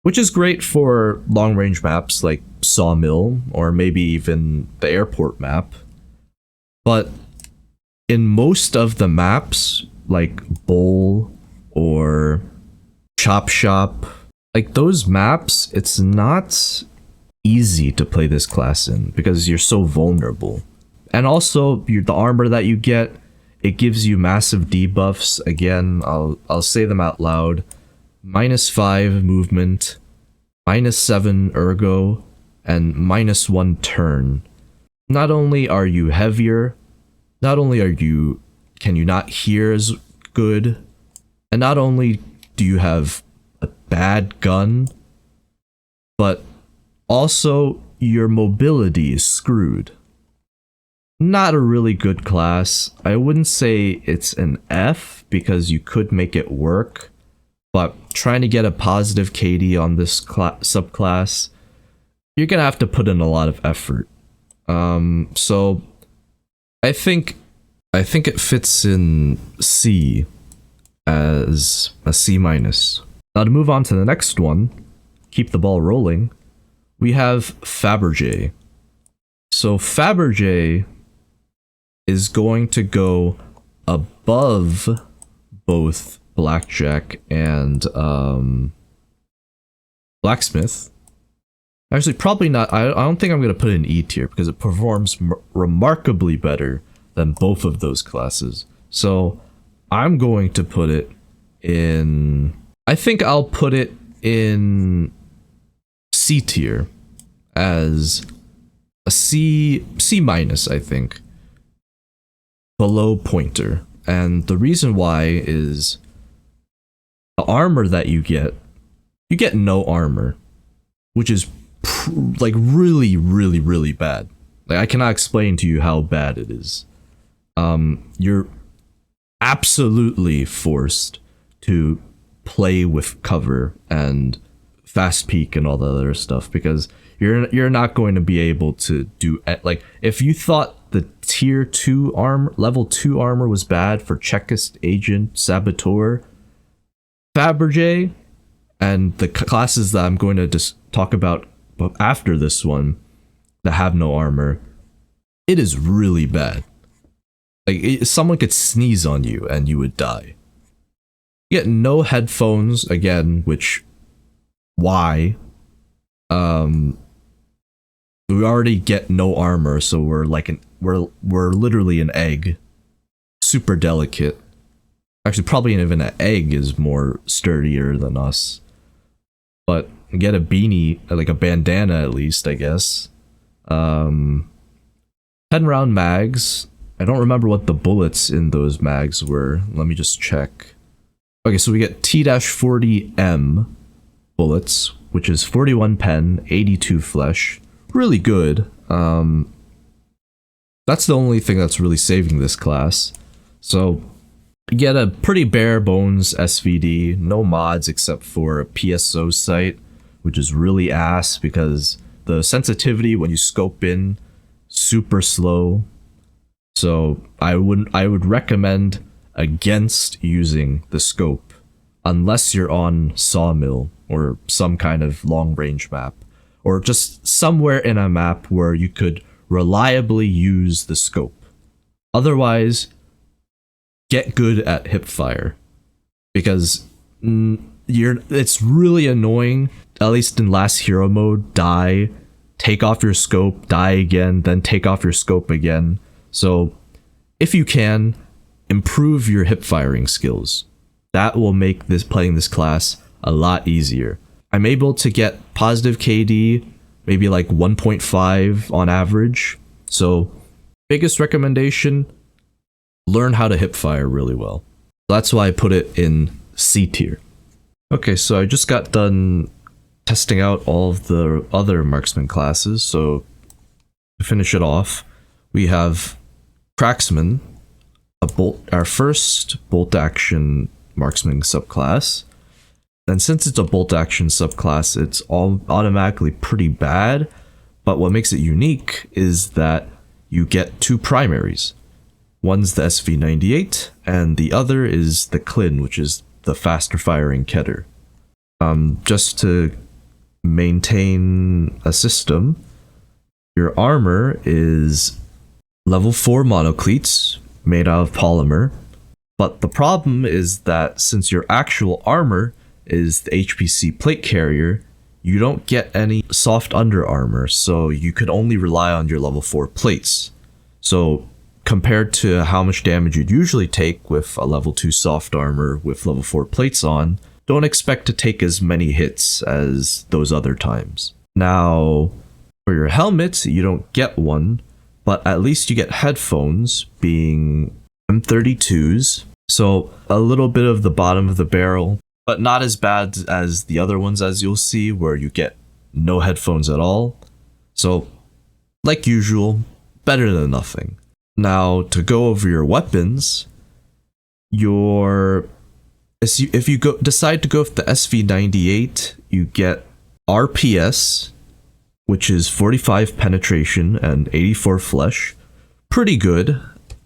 which is great for long-range maps like Sawmill or maybe even the airport map. But in most of the maps, like Bowl or Chop Shop, like those maps, it's not easy to play this class in because you're so vulnerable. And also, the armor that you get, it gives you massive debuffs. Again, I'll say them out loud. -5 movement, -7 ergo, and -1 turn. Not only are you heavier, not only can you not hear as good, and not only do you have a bad gun, but also your mobility is screwed. Not a really good class. I wouldn't say it's an F because you could make it work, but trying to get a positive KD on this subclass, you're gonna have to put in a lot of effort. So I think it fits in C as a C-. Now to move on to the next one, keep the ball rolling, we have Faberge. So Faberge is going to go above both Blackjack and Blacksmith. Actually, probably not. I don't think I'm going to put it in E tier because it performs remarkably better than both of those classes. So I'm going to put it in... I think I'll put it in C tier as a C-, I think. Below Pointer. And the reason why is the armor that you get no armor, which is like really, really, really bad. Like I cannot explain to you how bad it is. You're absolutely forced to play with cover and fast peek and all the other stuff because you're not going to be able to do, like, if you thought the tier 2 armor, level 2 armor was bad for Chekist, Agent, Saboteur, Faberge, and the classes that I'm going to just talk about after this one that have no armor, it is really bad. Like, someone could sneeze on you and you would die. You get no headphones, again, which, why? We already get no armor, so we're like we're literally an egg. Super delicate. Actually, probably even an egg is more sturdier than us. But get a beanie, like a bandana at least, I guess. 10-round mags. I don't remember what the bullets in those mags were. Let me just check. Okay, so we get T-40M bullets, which is 41 pen, 82 flesh. Really good. That's the only thing that's really saving this class. So you get a pretty bare bones SVD, no mods except for a PSO site, which is really ass because the sensitivity when you scope in, super slow. So I would recommend against using the scope unless you're on Sawmill or some kind of long range map, or just somewhere in a map where you could reliably use the scope. Otherwise, get good at hipfire, because it's really annoying, at least in last hero mode, die, take off your scope, die again, then take off your scope again. So if you can, improve your hip firing skills. That will make playing this class a lot easier. I'm able to get positive KD, maybe like 1.5 on average. So biggest recommendation, learn how to hip fire really well. That's why I put it in C tier. Okay, so I just got done testing out all of the other marksman classes. So to finish it off, we have Cracksman, our first bolt action marksman subclass. And since it's a bolt action subclass, it's all automatically pretty bad. But what makes it unique is that you get two primaries. One's the SV98, and the other is the Clin, which is the faster firing Keter. Just to maintain a system, your armor is level 4 monocleats made out of polymer. But the problem is that since your actual armor is the HPC plate carrier, you don't get any soft under armor, so you could only rely on your level 4 plates. So compared to how much damage you'd usually take with a level 2 soft armor with level 4 plates on, don't expect to take as many hits as those other times. Now, for your helmet, you don't get one, but at least you get headphones, being M32s. So a little bit of the bottom of the barrel, but not as bad as the other ones, as you'll see, where you get no headphones at all. So, like usual, better than nothing. Now, to go over your weapons, if you decide to go with the SV98, you get RPS, which is 45 penetration and 84 flesh. Pretty good.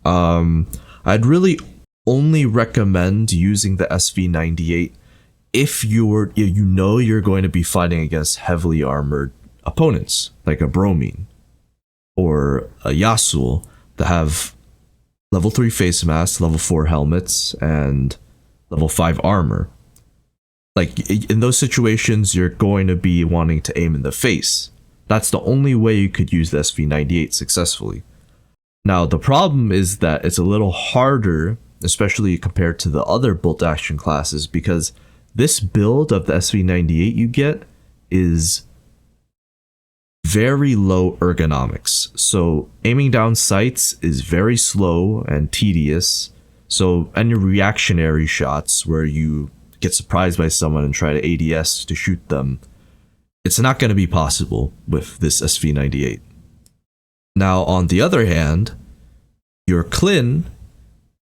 I'd really only recommend using the SV98 if you know you're going to be fighting against heavily armored opponents, like a Bromine or a Yesaul, that have level 3 face masks, level 4 helmets, and level 5 armor. Like, in those situations, you're going to be wanting to aim in the face. That's the only way you could use the SV98 successfully. Now, the problem is that it's a little harder, especially compared to the other bolt action classes, because this build of the SV98 you get is very low ergonomics. So aiming down sights is very slow and tedious. So any reactionary shots where you get surprised by someone and try to ADS to shoot them, it's not going to be possible with this SV98. Now, on the other hand, your Clin,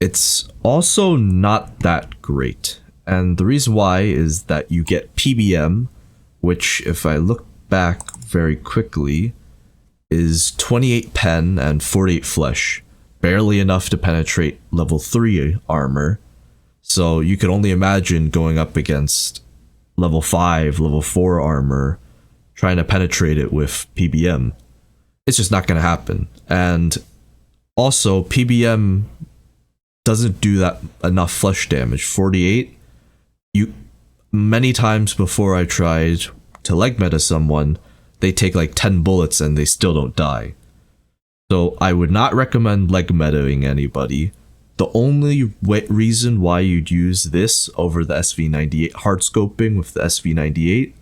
it's also not that great. And the reason why is that you get PBM, which, if I look back very quickly, is 28 pen and 48 flesh, barely enough to penetrate level 3 armor. So you can only imagine going up against level 5, level 4 armor, trying to penetrate it with PBM. It's just not going to happen. And also, PBM doesn't do that enough flesh damage. 48, many times before I tried to leg meta someone, they take like 10 bullets and they still don't die. So I would not recommend leg metaing anybody. The only reason why you'd use this over the SV98, hard scoping with the SV98,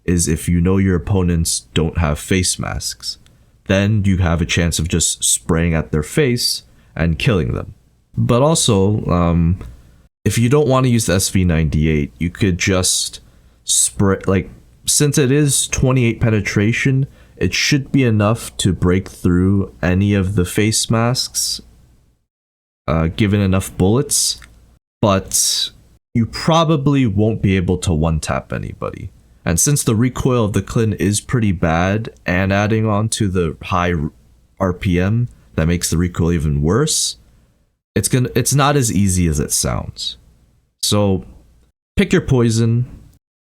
is if you know your opponents don't have face masks. Then you have a chance of just spraying at their face and killing them. But also, if you don't want to use the SV98, you could just spray, like, since it is 28 penetration, it should be enough to break through any of the face masks, given enough bullets, but you probably won't be able to one-tap anybody. And since the recoil of the Clin is pretty bad, and adding on to the high RPM that makes the recoil even worse, it's not as easy as it sounds. So pick your poison.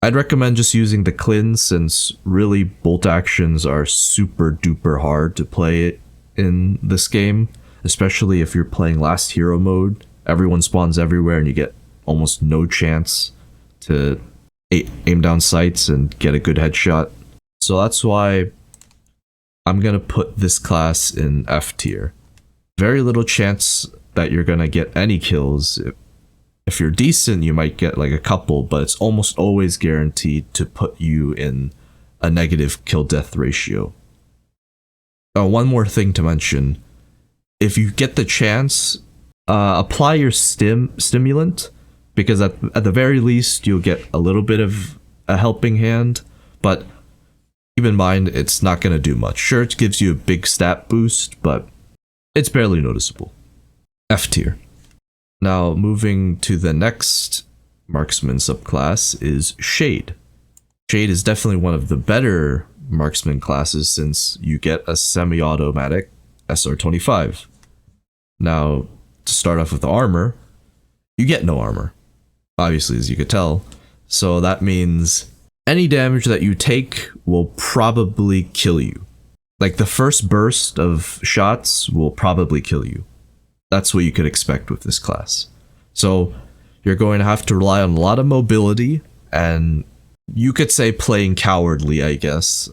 I'd recommend just using the Clin, since really bolt actions are super duper hard to play in this game, especially if you're playing last hero mode. Everyone spawns everywhere and you get almost no chance to aim down sights and get a good headshot. So that's why I'm gonna put this class in F tier. Very little chance that you're gonna get any kills. If you're decent, you might get like a couple, but it's almost always guaranteed to put you in a negative kill death ratio. One more thing to mention: if you get the chance, apply your stimulant, because at the very least you'll get a little bit of a helping hand, but keep in mind it's not going to do much. Sure, it gives you a big stat boost, but it's barely noticeable. F tier. Now moving to the next Marksman subclass is Shade. Shade is definitely one of the better Marksman classes, since you get a semi-automatic SR-25. Now, to start off with the armor, you get no armor, obviously, as you could tell. So that means any damage that you take will probably kill you. Like, the first burst of shots will probably kill you. That's what you could expect with this class. So you're going to have to rely on a lot of mobility, and you could say playing cowardly, I guess.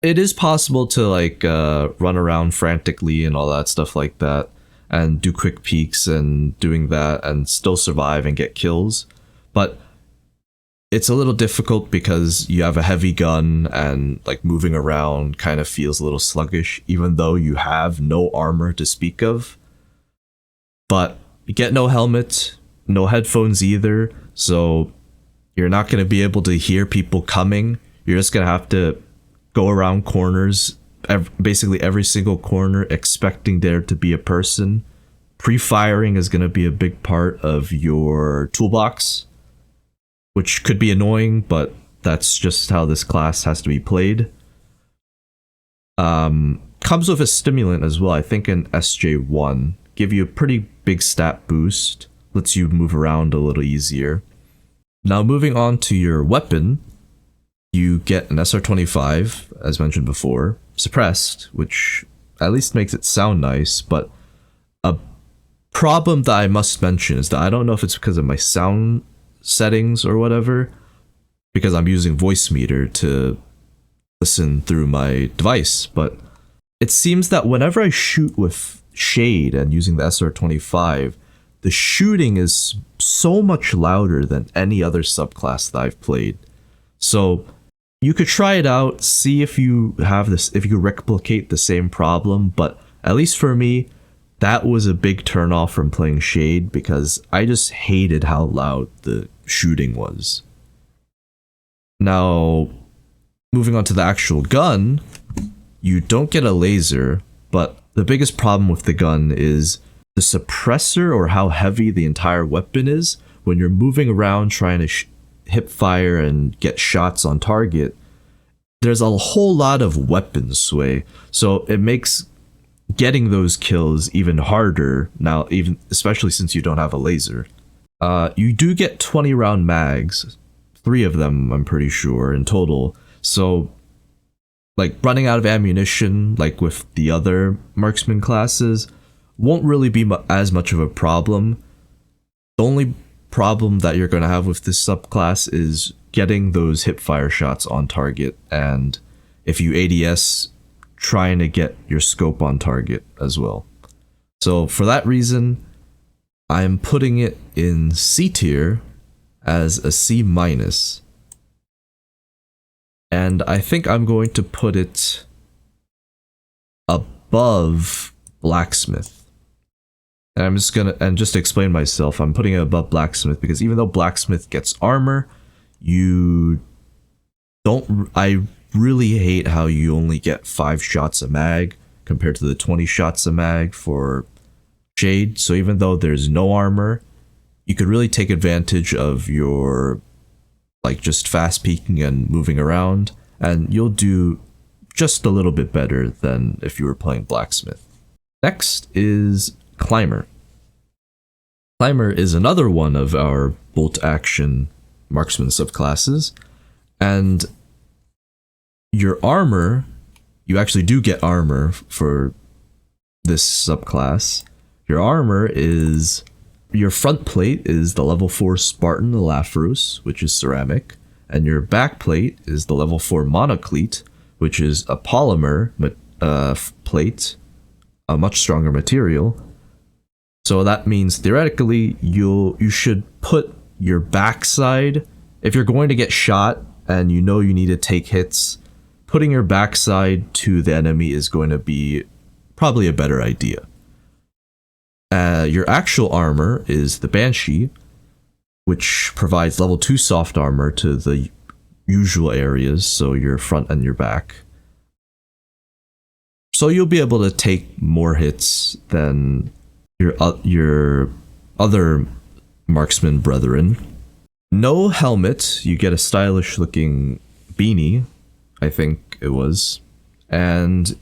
It is possible to like run around frantically and all that stuff like that, and do quick peeks and doing that and still survive and get kills. But it's a little difficult because you have a heavy gun, and like moving around kind of feels a little sluggish, even though you have no armor to speak of. But you get no helmet, no headphones either, so you're not going to be able to hear people coming. You're just going to have to go around corners, basically every single corner, expecting there to be a person. Pre-firing is going to be a big part of your toolbox, which could be annoying, but that's just how this class has to be played. Comes with a stimulant as well, I think an SJ1. Give you a pretty big stat boost, lets you move around a little easier. Now moving on to your weapon, you get an SR-25, as mentioned before, suppressed, which at least makes it sound nice, but a problem that I must mention is that I don't know if it's because of my sound settings or whatever, because I'm using voice meter to listen through my device, but it seems that whenever I shoot with Shade and using the SR-25, the shooting is so much louder than any other subclass that I've played. So you could try it out, see if you have this, if you could replicate the same problem, but at least for me, that was a big turnoff from playing Shade, because I just hated how loud the shooting was. Now, moving on to the actual gun, you don't get a laser, but the biggest problem with the gun is the suppressor, or how heavy the entire weapon is. When you're moving around trying to hip fire and get shots on target, there's a whole lot of weapon sway, so it makes getting those kills even harder now, even especially since you don't have a laser. You do get 20 round mags, 3 of them I'm pretty sure in total, so like running out of ammunition like with the other marksman classes won't really be as much of a problem. The only problem that you're going to have with this subclass is getting those hip fire shots on target, and if you ADS, trying to get your scope on target as well. So for that reason, I'm putting it in C tier as a C-, and I think I'm going to put it above Blacksmith. And I'm just gonna, and just to explain myself, I'm putting it above Blacksmith because even though Blacksmith gets armor, you don't, I really hate how you only get 5 shots a mag compared to the 20 shots a mag for Shade. So even though there's no armor, you could really take advantage of your like just fast peeking and moving around, and you'll do just a little bit better than if you were playing Blacksmith. Next is Climber. Climber is another one of our bolt action marksman subclasses, and your armor, you actually do get armor for this subclass. Your armor is, your front plate is the level 4 Spartan Elafros, which is ceramic, and your back plate is the level 4 Monoclete, which is a polymer plate, a much stronger material. So that means theoretically you should put your backside, if you're going to get shot and you know you need to take hits, putting your backside to the enemy is going to be probably a better idea. Your actual armor is the Banshee, which provides level 2 soft armor to the usual areas, so your front and your back. So you'll be able to take more hits than your other marksman brethren. No helmet, you get a stylish looking beanie, I think it was, and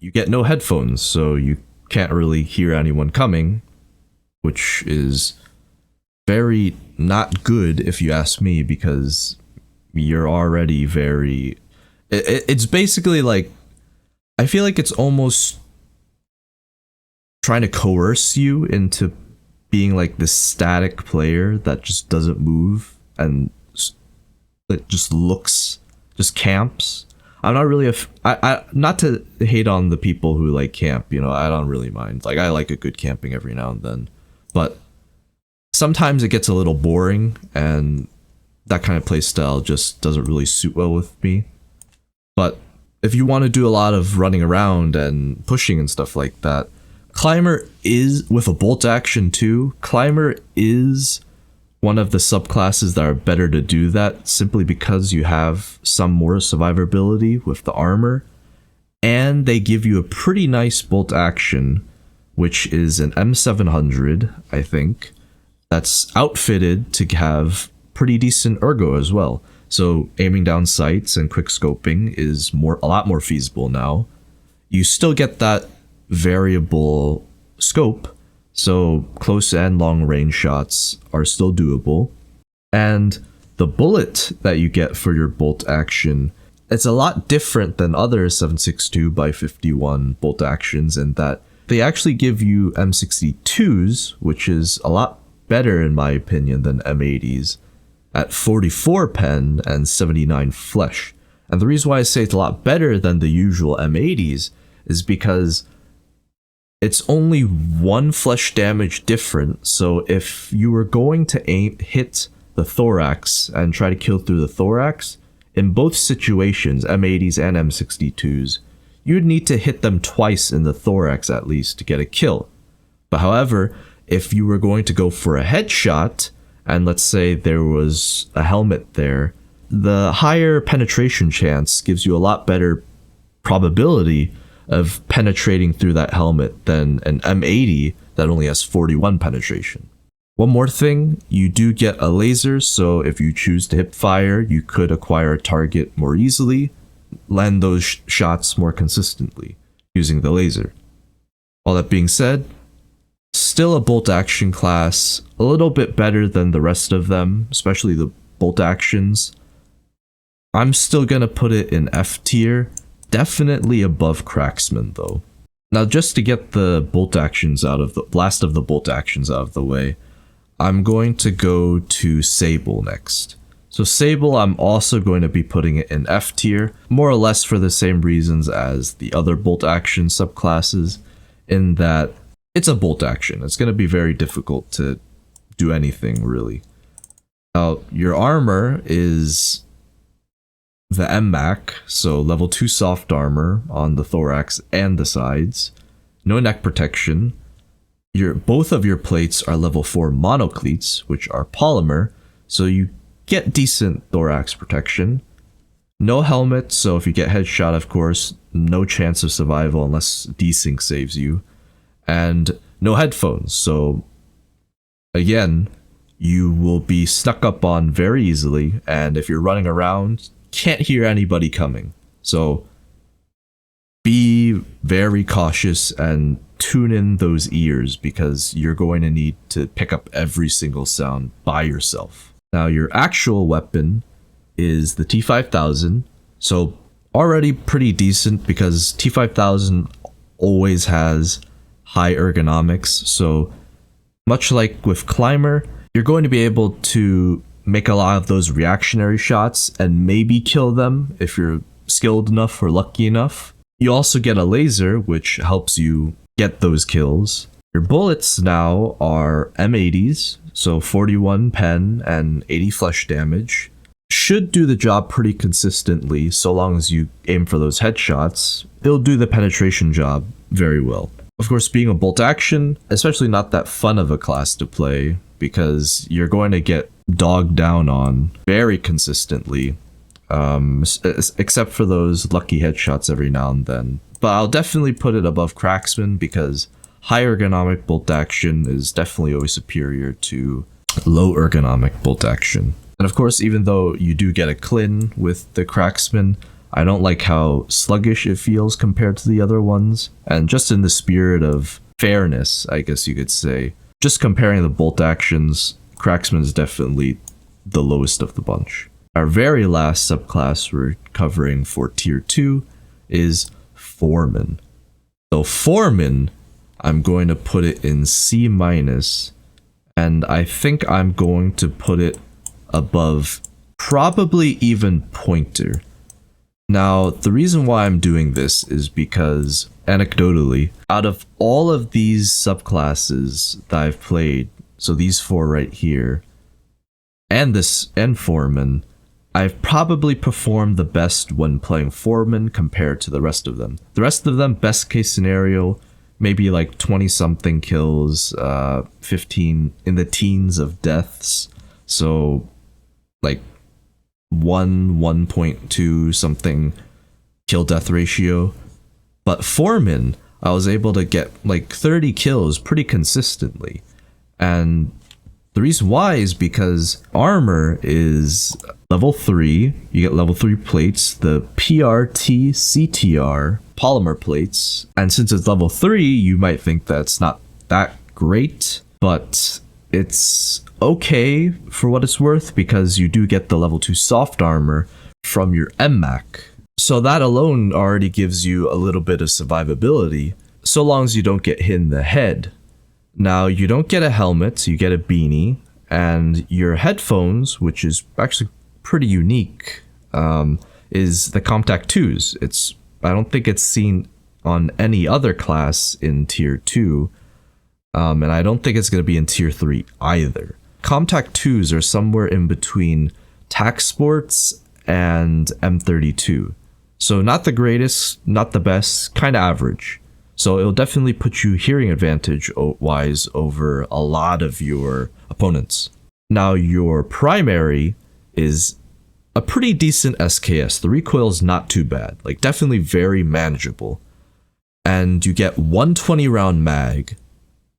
you get no headphones, so you can't really hear anyone coming, which is very not good if you ask me, because you're already very... It's basically like, I feel like it's almost trying to coerce you into being like this static player that just doesn't move and that just looks, just camps. I'm not really not to hate on the people who like camp, you know, I don't really mind. Like, I like a good camping every now and then, but sometimes it gets a little boring, and that kind of play style just doesn't really suit well with me. But if you want to do a lot of running around and pushing and stuff like that, Climber is, with a bolt action too, Climber is one of the subclasses that are better to do that, simply because you have some more survivability with the armor, and they give you a pretty nice bolt action, which is an M700, I think, that's outfitted to have pretty decent ergo as well. So aiming down sights and quick scoping is a lot more feasible now. You still get that variable scope, so close and long range shots are still doable. And the bullet that you get for your bolt action, it's a lot different than other 7.62x51 bolt actions in that they actually give you M62s, which is a lot better in my opinion than M80s, at 44 pen and 79 flesh. And the reason why I say it's a lot better than the usual M80s is because it's only 1 flesh damage different. So if you were going to hit the thorax and try to kill through the thorax, in both situations, M80s and M62s, you'd need to hit them twice in the thorax at least to get a kill. But however, if you were going to go for a headshot, and let's say there was a helmet there, the higher penetration chance gives you a lot better probability of penetrating through that helmet than an M80 that only has 41 penetration. One more thing, you do get a laser, so if you choose to hip fire, you could acquire a target more easily, land those shots more consistently using the laser. All that being said, still a bolt action class, a little bit better than the rest of them, especially the bolt actions. I'm still gonna put it in F tier, definitely above Cracksman though. Now just to get the bolt actions out of the last of the bolt actions out of the way, I'm going to go to Sable next. So Sable, I'm also going to be putting it in F tier, more or less for the same reasons as the other bolt action subclasses, in that it's a bolt action. It's going to be very difficult to do anything really. Now, your armor is the MMAC, so level 2 soft armor on the thorax and the sides. No neck protection. Both of your plates are level 4 monocletes, which are polymer, so you get decent thorax protection. No helmet, so if you get headshot, of course, no chance of survival unless desync saves you. And no headphones, so again, you will be snuck up on very easily, and if you're running around, can't hear anybody coming. So be very cautious and tune in those ears, because you're going to need to pick up every single sound by yourself. Now, your actual weapon is the T5000, so already pretty decent because T5000 always has high ergonomics. So much like with Climber, you're going to be able to make a lot of those reactionary shots and maybe kill them if you're skilled enough or lucky enough. You also get a laser, which helps you get those kills. Your bullets now are M80s, so 41 pen and 80 flesh damage. Should do the job pretty consistently, so long as you aim for those headshots. It'll do the penetration job very well. Of course, being a bolt action, especially not that fun of a class to play, because you're going to get dogged down on very consistently, except for those lucky headshots every now and then. But I'll definitely put it above Cracksman, because high ergonomic bolt action is definitely always superior to low ergonomic bolt action. And of course, even though you do get a Clin with the Cracksman, I don't like how sluggish it feels compared to the other ones. And just in the spirit of fairness, I guess you could say, just comparing the bolt actions, Cracksman is definitely the lowest of the bunch. Our very last subclass we're covering for tier 2 is Foreman. So Foreman, I'm going to put it in C-, and I think I'm going to put it above probably even Pointer. Now, the reason why I'm doing this is because, anecdotally, out of all of these subclasses that I've played, so these 4 right here, and Foreman, I've probably performed the best when playing Foreman compared to the rest of them. The rest of them, best case scenario, maybe like 20-something kills, 15 in the teens of deaths, so like 1.2 something kill death ratio. But Foreman, I was able to get like 30 kills pretty consistently. And the reason why is because armor is level 3. You get level 3 plates, the PRT CTR polymer plates. And since it's level 3, you might think that's not that great, but it's okay for what it's worth, because you do get the level 2 soft armor from your MMAC. So that alone already gives you a little bit of survivability, so long as you don't get hit in the head. Now, you don't get a helmet, you get a beanie, and your headphones, which is actually pretty unique, is the Compact 2s. I don't think it's seen on any other class in tier 2, and I don't think it's going to be in tier 3 either. Compact 2s are somewhere in between Tac Sports and M32. So not the greatest, not the best, kind of average. So it'll definitely put you hearing advantage wise over a lot of your opponents. Now, your primary is a pretty decent SKS. The recoil is not too bad, like definitely very manageable. And you get 120 round mag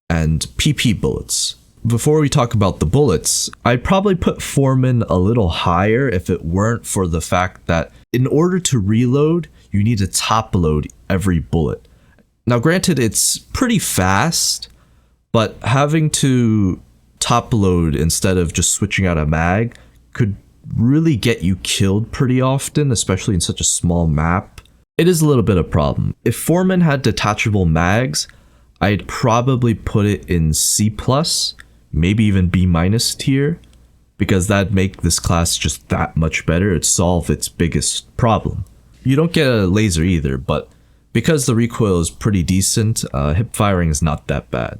and PP bullets. Before we talk about the bullets, I'd probably put Foreman a little higher if it weren't for the fact that in order to reload, you need to top load every bullet. Now, granted, it's pretty fast, but having to top load instead of just switching out a mag could really get you killed pretty often, especially in such a small map. It is a little bit of a problem. If Foreman had detachable mags, I'd probably put it in C+, maybe even B- tier, because that'd make this class just that much better. It'd solve its biggest problem. You don't get a laser either, but because the recoil is pretty decent, hip firing is not that bad.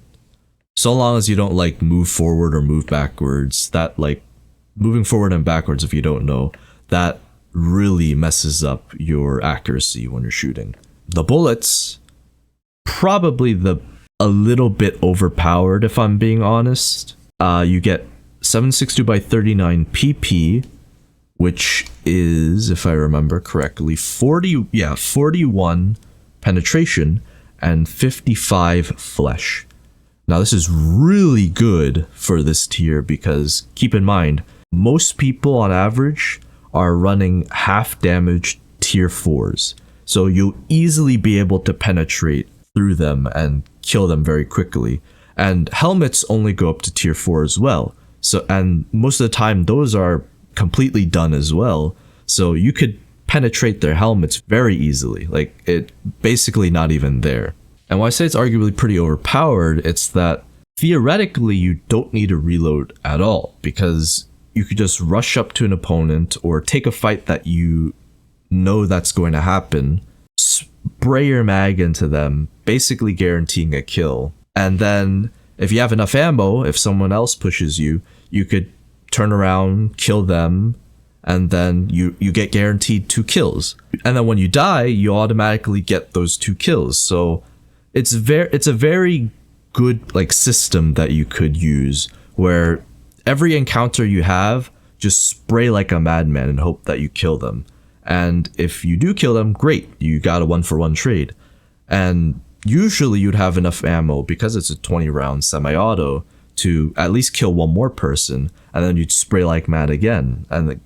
So long as you don't like move forward or move backwards, that like moving forward and backwards, if you don't know, that really messes up your accuracy when you're shooting. The bullets, probably a little bit overpowered if I'm being honest. You get 762x39 PP, which is, if I remember correctly, 41 penetration and 55 flesh. Now this is really good for this tier because keep in mind, most people on average are running half damage tier 4s. So you'll easily be able to penetrate through them and kill them very quickly. And helmets only go up to tier 4 as well. So, and most of the time those are completely done as well. So you could penetrate their helmets very easily. Like, it basically not even there. And when I say it's arguably pretty overpowered, it's that theoretically you don't need to reload at all, because you could just rush up to an opponent or take a fight that you know that's going to happen, spray your mag into them, basically guaranteeing a kill. And then if you have enough ammo, if someone else pushes you, you could turn around, kill them, and then you get guaranteed 2 kills. And then when you die, you automatically get those 2 kills. So it's a very good like system that you could use, where every encounter you have, just spray like a madman and hope that you kill them. And if you do kill them, great, you got a 1-for-1 trade. And usually you'd have enough ammo, because it's a 20 round semi-auto, to at least kill one more person, and then you'd spray like mad again, and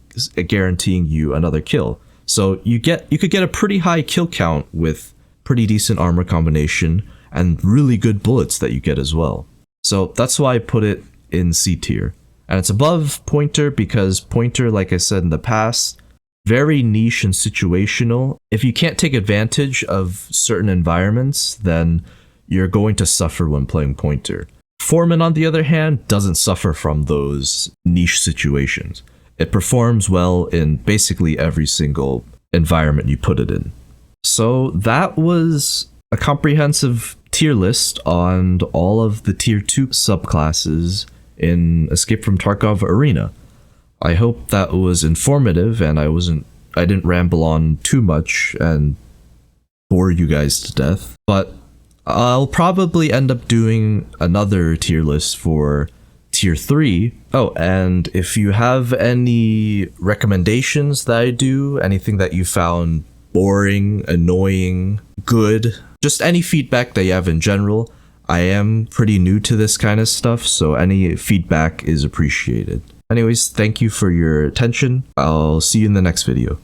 guaranteeing you another kill. So you could get a pretty high kill count with pretty decent armor combination and really good bullets that you get as well. So that's why I put it in C tier. And it's above Pointer because Pointer, like I said in the past, very niche and situational. If you can't take advantage of certain environments, then you're going to suffer when playing Pointer. Foreman, on the other hand, doesn't suffer from those niche situations. It performs well in basically every single environment you put it in. So that was a comprehensive tier list on all of the tier 2 subclasses in Escape from Tarkov Arena. I hope that was informative and I didn't ramble on too much and bore you guys to death, but I'll probably end up doing another tier list for tier 3. Oh, and if you have any recommendations that I do, anything that you found boring, annoying, good, just any feedback that you have in general, I am pretty new to this kind of stuff, so any feedback is appreciated. Anyways, thank you for your attention. I'll see you in the next video.